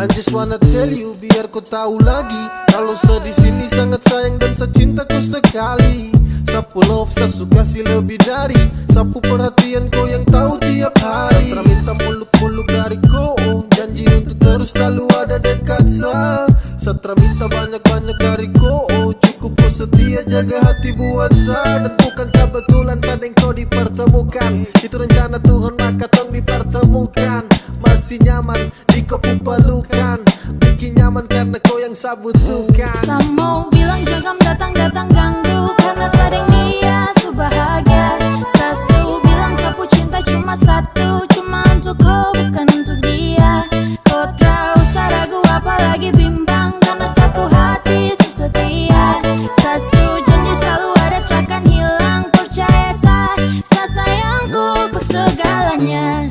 I just wanna tell you biar kau tahu lagi, kalau sedih sini sangat sayang dan secinta kau sekali. Sapu love saya suka kasih lebih dari sapu perhatian kau yang tahu tiap hari. Satra minta muluk-muluk dari kau, janji untuk terus selalu ada dekat saya. Satra minta banyak-banyak dari kau, cukup kau setia jaga hati buat saya. Dan bukan kebetulan kadang kau dipertemukan, itu rencana Tuhan maka tong dipertemukan. Masih nyaman di kau pelukan, bikin nyaman karena kau yang saya butuhkan. Saya mau bilang jangan datang-datang ganggu, karena sering dia su bahagia. Sasu bilang sapu cinta cuma satu, cuma untuk kau bukan untuk dia. Kau tak usah ragu apalagi bimbang, karena sapu hati su setia. Sasu janji selalu ada takkan hilang, percaya sa sayangku kau segalanya.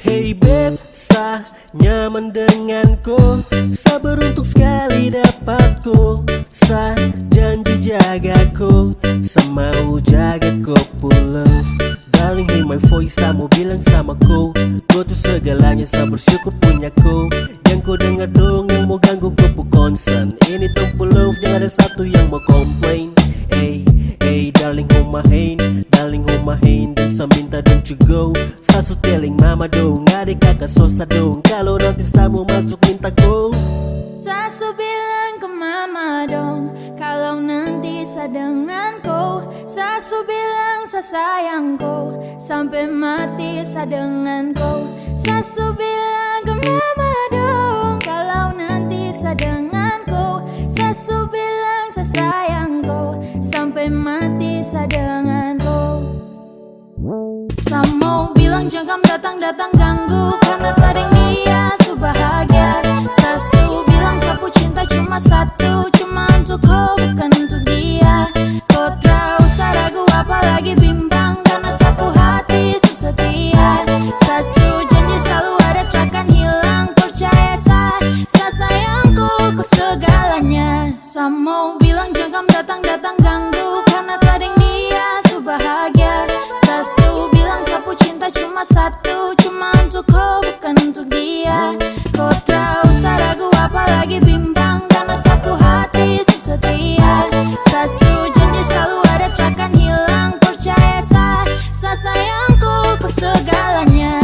Hey babe, sa nyaman denganku, sa beruntung sekali dapatku. Sa janji jagaku, sa mau jaga kau pulang. Darling, hear my voice, sa mau bilang sama kau, kau tuh segalanya, sa bersyukur punya kau. Yang kau dengar dong yang mau ganggu kau pu concern. Ini tempo love, jangan ada satu yang mau complain. Hey darling, hold my hand, darling hold my hand, dan sa minta don't you go. Sa su telling mama dong, adik kakak sosa dong, kalau nanti sa mau masuk minta go. Sasu bilang ke mama dong, kalau nanti sa dengan kau. Sasu bilang sa sayang kau, sampai mati sa dengan kau. Sasu bilang ke mama dong, kalau nanti sa dengan kau. Sasu bilang sa sayang kau, sampai mati sa dengan kau. Sa mau bilang jangan datang-datang ganggu, karena sering dia su bahagia. Sasu bilang sapu cinta cuma satu, cuma untuk kau bukan untuk dia. Kau tak usah ragu apalagi bimbang, karena sapu hati su setia. Sasu janji selalu ada takkan hilang, percaya sa sayangku kau segalanya. Sa mau bilang jangan datang-datang ganggu, karena sering dia su bahagia. Sasu bilang sapu cinta cuma satu, cuma untuk kau bukan untuk dia. Kau tak usah ragu apalagi bimbang, karena sapu hati su setia. Sasu janji selalu ada takkan hilang, percaya sa sayangku kau segalanya.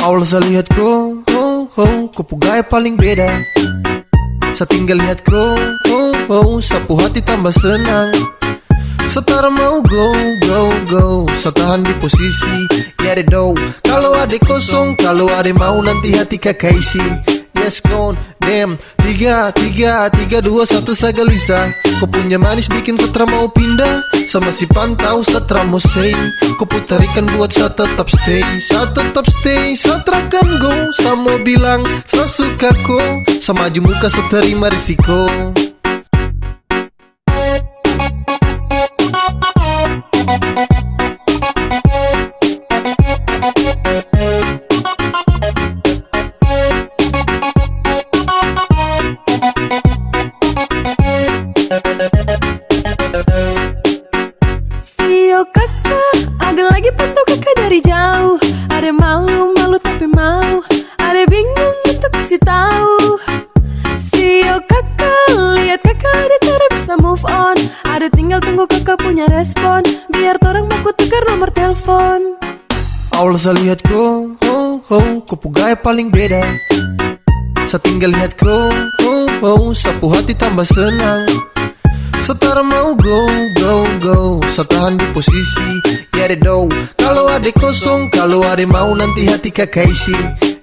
Awal saya lihat kau, kau pu gaya paling beda. Saya tinggal lihat kau, sapu hati tambah senang. Setara mau go, saya tahan di posisi. Ya deh do, kalau ada kosong, kalau ada mau nanti hati kakak isi. Yes gone, damn, 3, 2, 1 saya gelisah. Kau punya manis bikin Satra mau pindah, sama si pantau Satra mau say. Kau putarikan buat saya tetap stay, Satra kan go. Saya mau bilang saya suka kau, sama maju muka saya terima risiko. Sio kakak, ada lagi pantau kakak dari jauh. Ada malu tapi mau, ada bingung untuk kasih tahu. Sio kakak, lihat kakak ada cara bisa move on. Ada tinggal tunggu kakak punya respon, biar torang mau tukar nomor telepon. Awal saya lihat kau, kau pu gaya paling beda. Saya tinggal lihat kau, sapu hati tambah senang. Setara mau go, saya tahan di posisi. Ya deh do, kalau ada kosong, kalau ada mau nanti hati kakak isi.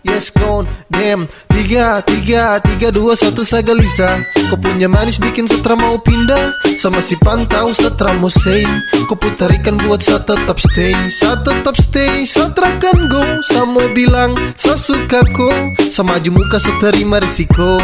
Yes gone, damn. 3, 2, 1 saya gelisah. Kau punya manis bikin setra mau pindah. Sama si pantau setra mau say. Kau putarikan buat saya tetap stay. Saya tetap stay, saya terakan go. Saya mau bilang, saya suka kau. Sama maju muka saya terima risiko.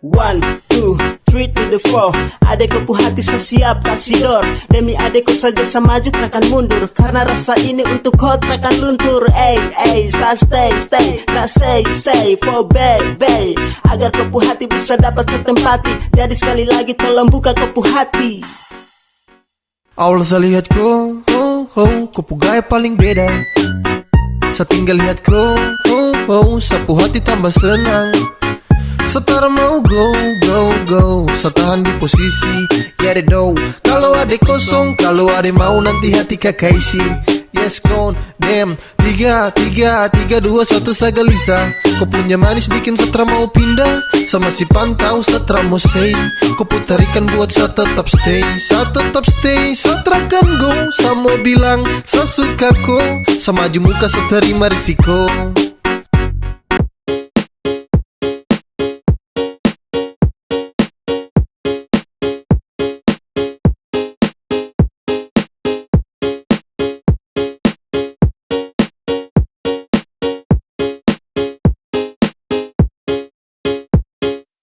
One, two, three to the four. Adekku hati saya siap kasih door. Demi adekku saja saya maju terakan mundur. Karena rasa ini untuk kau terakan luntur. Saya stay, tak say for baby. Agar kepu hati bisa dapat setempati. Jadi sekali lagi tolong buka kepu hati. Awal saya lihat kau, kepu gaya paling beda. Saya tinggal lihat kau, sapu hati tambah senang. Setara mau go, saya tahan di posisi. Ya deh do, kalau ada kosong, kalau ada mau nanti hati kakak isi. Yes gone, damn. 3, 2, 1 saya gelisah. Kau punya manis bikin setra mau pindah. Sama si pantau setra mau say. Kau putarikan buat saya tetap stay. Saya tetap stay, saya terakan go. Saya mau bilang, saya suka kau. Saya maju muka saya terima risiko.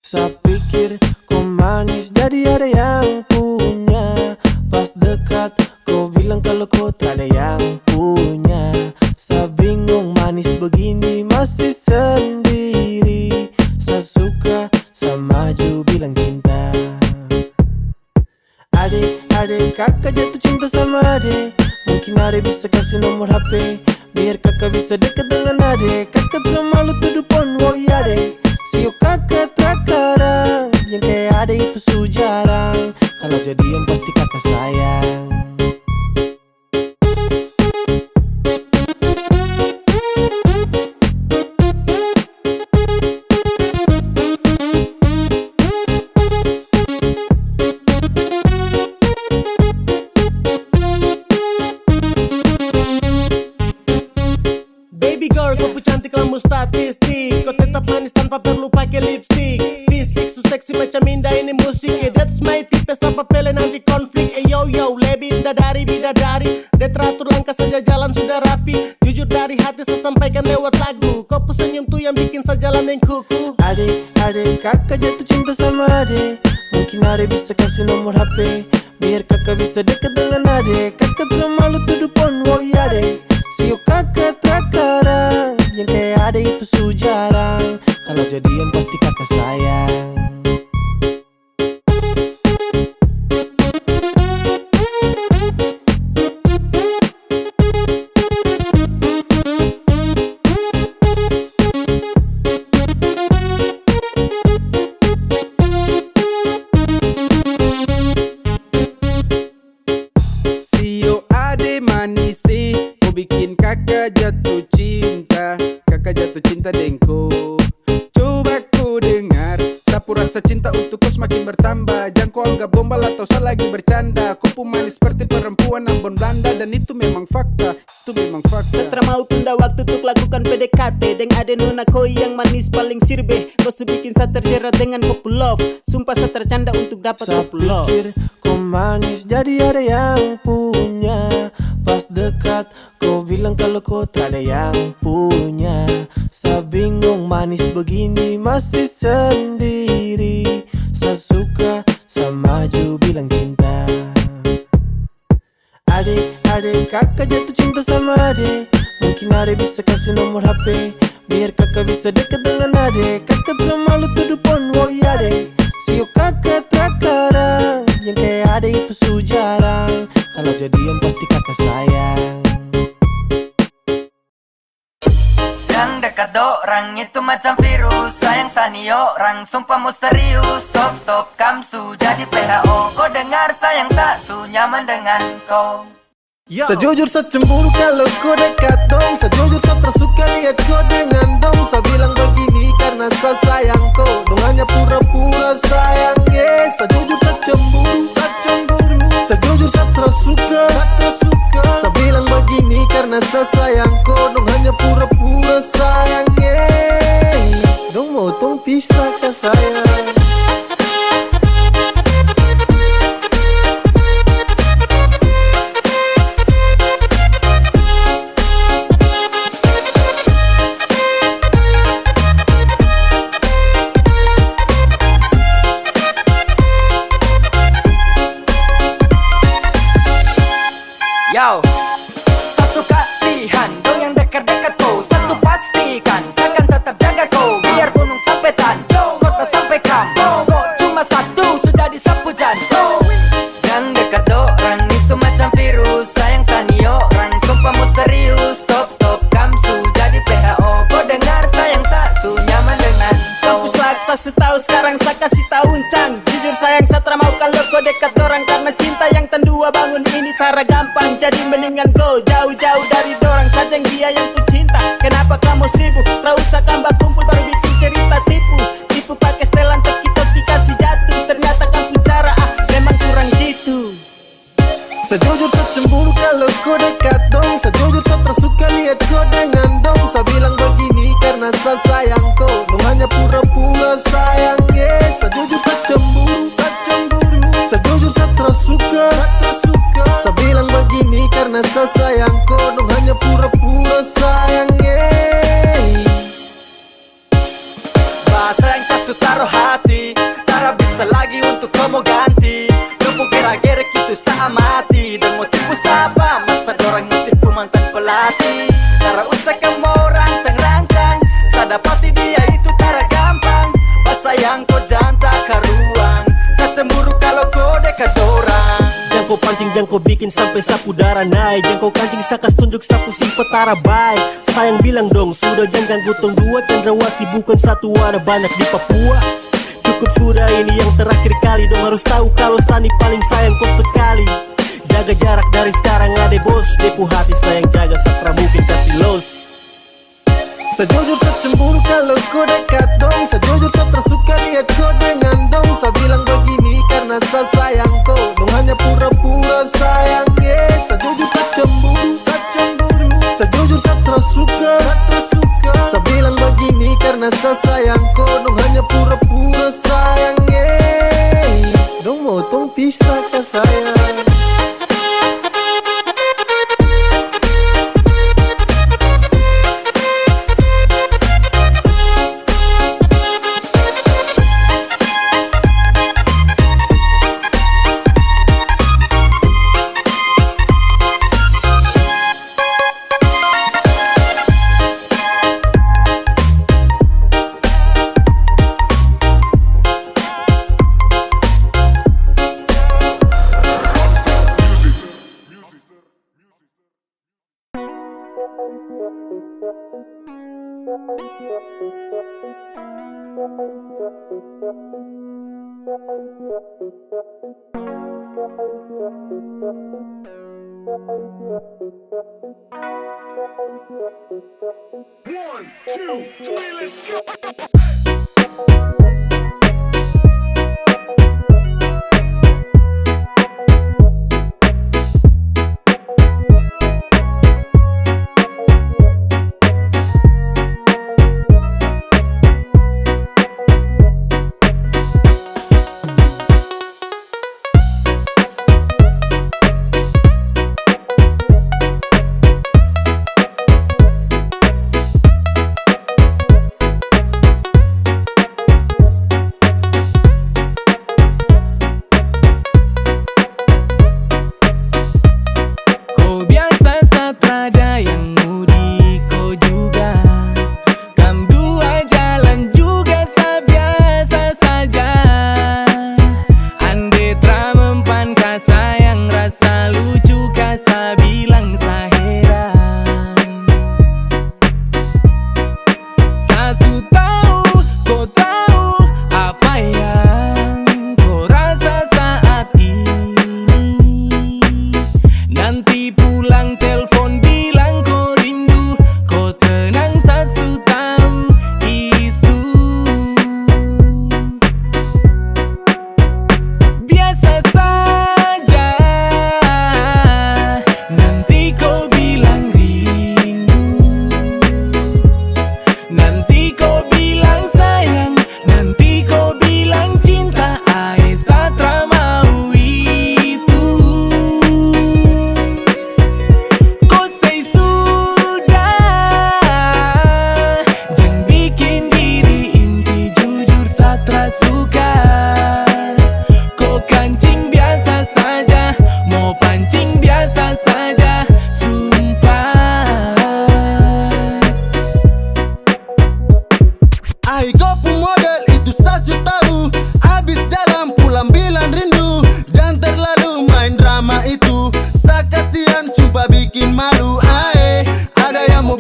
Saya pikir kau manis jadi ada yang punya. Pas dekat kau bilang kalau kau tak ada yang punya. Saya bingung manis begini masih sendiri. Saya suka, saya maju bilang cinta. Adek, kakak jatuh cinta sama adek. Mungkin adek bisa kasih nomor HP. Biar kakak bisa dekat dengan adek. Kakak terlalu tuduh pon, woi adek. Sio kakak terkadang yang kayak ada itu jarang. Kalau jadian pasti kakak sayang. Baby girl, kau cantik lamu statistik. Kau tetap manis tanpa perlu pakai lipstick. Fisik su seksi macam Indah ini musik. That's my tipe, apa pele nanti konflik. Yo, lebih bidadari. Dia teratur langkah saja jalan sudah rapi. Jujur dari hati saya sampaikan lewat lagu. Kau senyum tuh yang bikin saya jalan yang kuku. Adek, kakak jatuh cinta sama adek. Mungkin adek bisa kasih nomor HP. Biar kakak bisa dekat dengan adek. Kakak terlalu tuduh pon, woi adek. Sio kakak terkadang yang kayak ada itu jarang. Kalau jadian pasti kakak sayang. Sio ade manisi, kau bikin kakak jatuh cinta. Kakak jatuh cinta dengko. Coba ku dengar, sapu rasa cinta untuk kau semakin bertambah. Jangan kau anggap gombal atau saya lagi bercanda. Kau pun manis seperti perempuan Ambon Belanda. Dan itu memang fakta, Setra mau tunda waktu untuk lakukan PDKT. Deng ade nona koi yang manis paling sirbe. Kau bikin saya terjerat dengan kopu love. Sumpah saya tercanda untuk dapat Saya kopu love. pikir kau manis jadi ada yang punya. Pas dekat kau bilang kalau kau tak ada yang punya. Saya bingung manis begini masih sendiri. Saya suka, saya maju bilang cinta. Adek, kakak jatuh cinta sama adek. Mungkin adek bisa kasih nomor HP. Biar kakak bisa dekat dengan adek. Kakak terlalu tuduh pon, woi adek. Sio kakak terkadang yang kayak ada itu jarang. Kalau jadian pasti kakak sayang. Yang dekat orang itu macam virus. Sayang sani orang, sumpah mau serius. Stop, kamsu jadi PHO. Kau dengar sayang saksu, nyaman dengan kau. Sejujur secemburu kalau kau dekat dong. Sejujur saya tersuka lihat kau dengan dong. Saya bilang begini karena saya sayang kau. Dong hanya pura-pura sayang. Sejujur secemburu, saya cemburu. Sejujur saya tersuka, saya bilang begini karena saya sayang kau. Dong hanya pura-pura sayang. Dong mau tong pisah ke saya. Yo, satu kasihan dong yang dekat-dekat kau. Satu pastikan saya akan tetap jaga kau. Biar gunung sampai Tanjung, kota sampai kampung. Kok cuma satu sudah disapu jantung. Yang dekat orang itu macam virus. Sayang sani orang, sumpah mau serius. Stop stop kamsu jadi PHO. Kau dengar sayang sasu nyaman dengan kau. Kampus laksa setahu sekarang saya kasih tahu Cang. Jujur sayang saya mau kalau kau dekat orang. Karena cinta yang tandua bangun ini tara gampang. Jadi mendingan kau jauh-jauh dari dorang. Sajang dia yang ku cinta. Kenapa kamu sibuk? Terus kambak kumpul baru bikin cerita tipu. Tipu pakai setelan toki-toki kasih jatuh. Ternyata kamu cara memang kurang jitu. Sejujur saya cemburu kalau kau dekat dong. Sejujur saya tersuka lihat kau dengan dong. Saya bilang begini karena saya sayang kau. Dong hanya pura-pura sayang. Sejujur saya cemburu, saya cemburu. Sejujur saya tersuka, saya bilang begini karena saya sayang kau. Dong hanya pura-pura sayang. Bahasa yang saya taruh hati. Tara bisa lagi untuk kamu ganti. Kamu gerak-gerak itu saya amati. Dan mau tipu siapa? Masa dorang tipu mantan pelatih. Tara usah kamu rancang-rancang. Saya dapati dia itu tara gampang. Bahasa yang kau janta karuang. Saya cemburu kalau kau dekat dorang. Jangan kau pancing, jangan kau bikin sampai sapu darah naik. Jangan kau kancing sakas tunjuk sapu sifat tara baik. Sayang bilang dong, sudah jangan gutong dua. Cendrawasih bukan satu, ada banyak di Papua. Cukup sudah ini yang terakhir kali. Dong harus tahu kalau Sani paling sayang kau sekali. Jaga jarak dari sekarang ade bos. Depu hati sayang jaga satra mungkin kasih los. Sejujur saya cemburu kalau kau dekat dong. Sejujur saya tersuka lihat kau dengan dong. Saya bilang begini karena saya sayang kau. Dong hanya pura-pura sayang. Sejujur saya cemburu, saya cemburu. Sejujur saya tersuka, saya bilang begini karena saya sayang kau. Dong hanya pura-pura sayang. Dong mau tong pisah ke saya.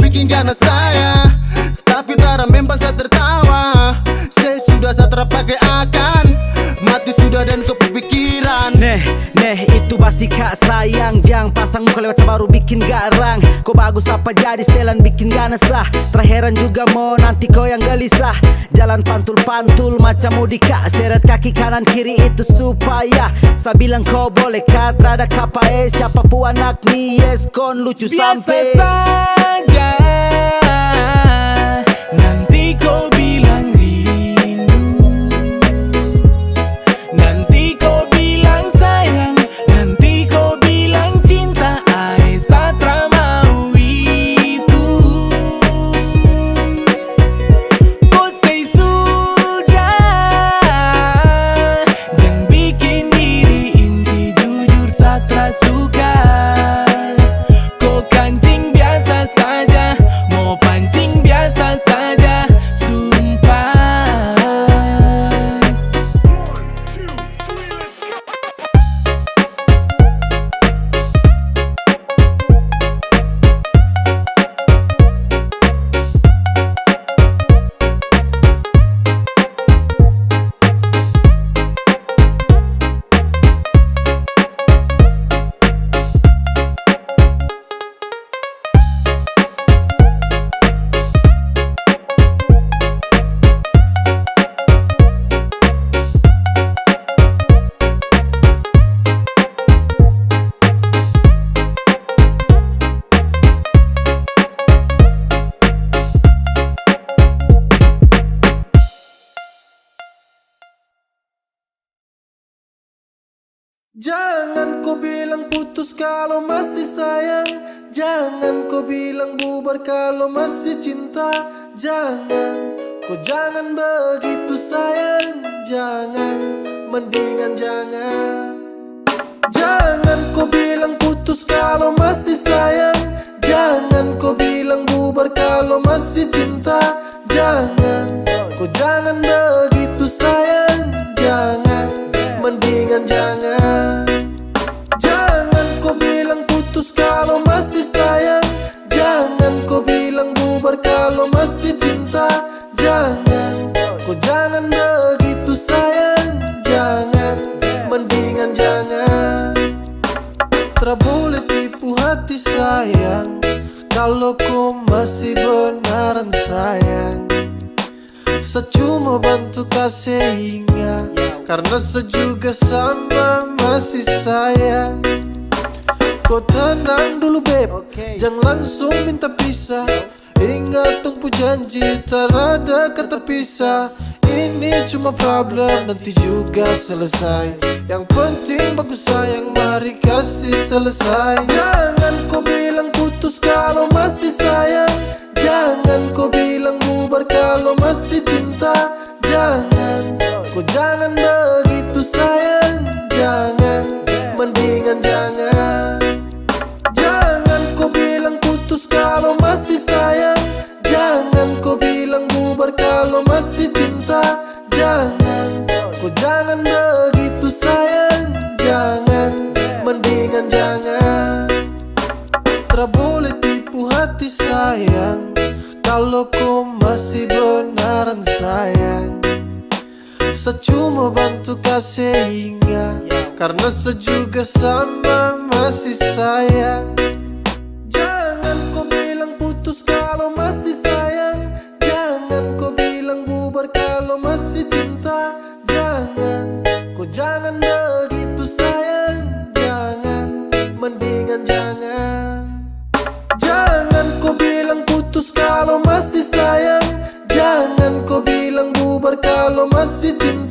bikin ganas saya. Tapi Tara memang saya tertawa. Saya sudah saya terpakai akan mati sudah dan kepikiran. Neh itu basi kak sayang. Jang pasang muka lewat baru bikin garang. Kau bagus apa jadi setelan bikin ganas lah. Terakhiran juga mau nanti kau yang gelisah. Jalan pantul-pantul macam mudika. Seret kaki kanan kiri itu supaya saya bilang kau boleh kat rada kapai. Siapa pun anak ni yes kon lucu sampai. Biasa saja. Nanti kau bilang rindu, nanti kau bilang sayang, nanti kau bilang cinta. Aisyah tak mau itu. Kau say sudah, jangan bikin diri inti jujur satra suka. Kau kancing biasa saja, mau pancing biasa saja, sumpah. Jangan kau bilang putus kalau masih sayang. Jangan kau bilang bubar kalau masih cinta. Jangan, kau jangan begitu sayang. Jangan, mendingan jangan. Jangan kau bilang putus kalau masih sayang. Jangan kau bilang bubar kalau masih cinta. Jangan, kau jangan begitu sayang. Jangan, mendingan jangan. Jangan kau bilang putus kalau masih sayang. Jangan kau bilang bubar kalau masih cinta. Jangan, kau jangan begitu sayang. Jangan, mendingan jangan. Tak boleh tipu hati sayang kalau kau masih benaran sayang. Saya cuma bantu kasih hingga karena saya juga sama masih sayang. Kau tenang dulu beb, jangan langsung minta pisah. Ingat tunggu janji tak ada kata pisah. Ini cuma problem nanti juga selesai. Yang penting bagus sayang, mari kasih selesai. Jangan kau bilang putus kalau masih sayang. Jangan kau bilang bubar kalau masih cinta. Jangan, kau jangan begitu sayang. Jangan, mendingan jangan. Jangan kau bilang putus kalau masih sayang. Jangan kau bilang bubar kalau masih cinta. Jangan, kau jangan begitu sayang. Jangan, mendingan jangan. Tak boleh tipu hati sayang kalau kau masih benaran sayang. Saya cuma bantu kasih hingga karena saya juga sama masih sayang. Jangan kau bilang putus kalau masih sayang. Jangan kau bilang bubar kalau masih cinta. Jangan, kau jangan begitu sayang. Jangan, mendingan jangan. Jangan kau bilang putus kalau masih sayang. Jangan kau bilang bubar kalau masih cinta.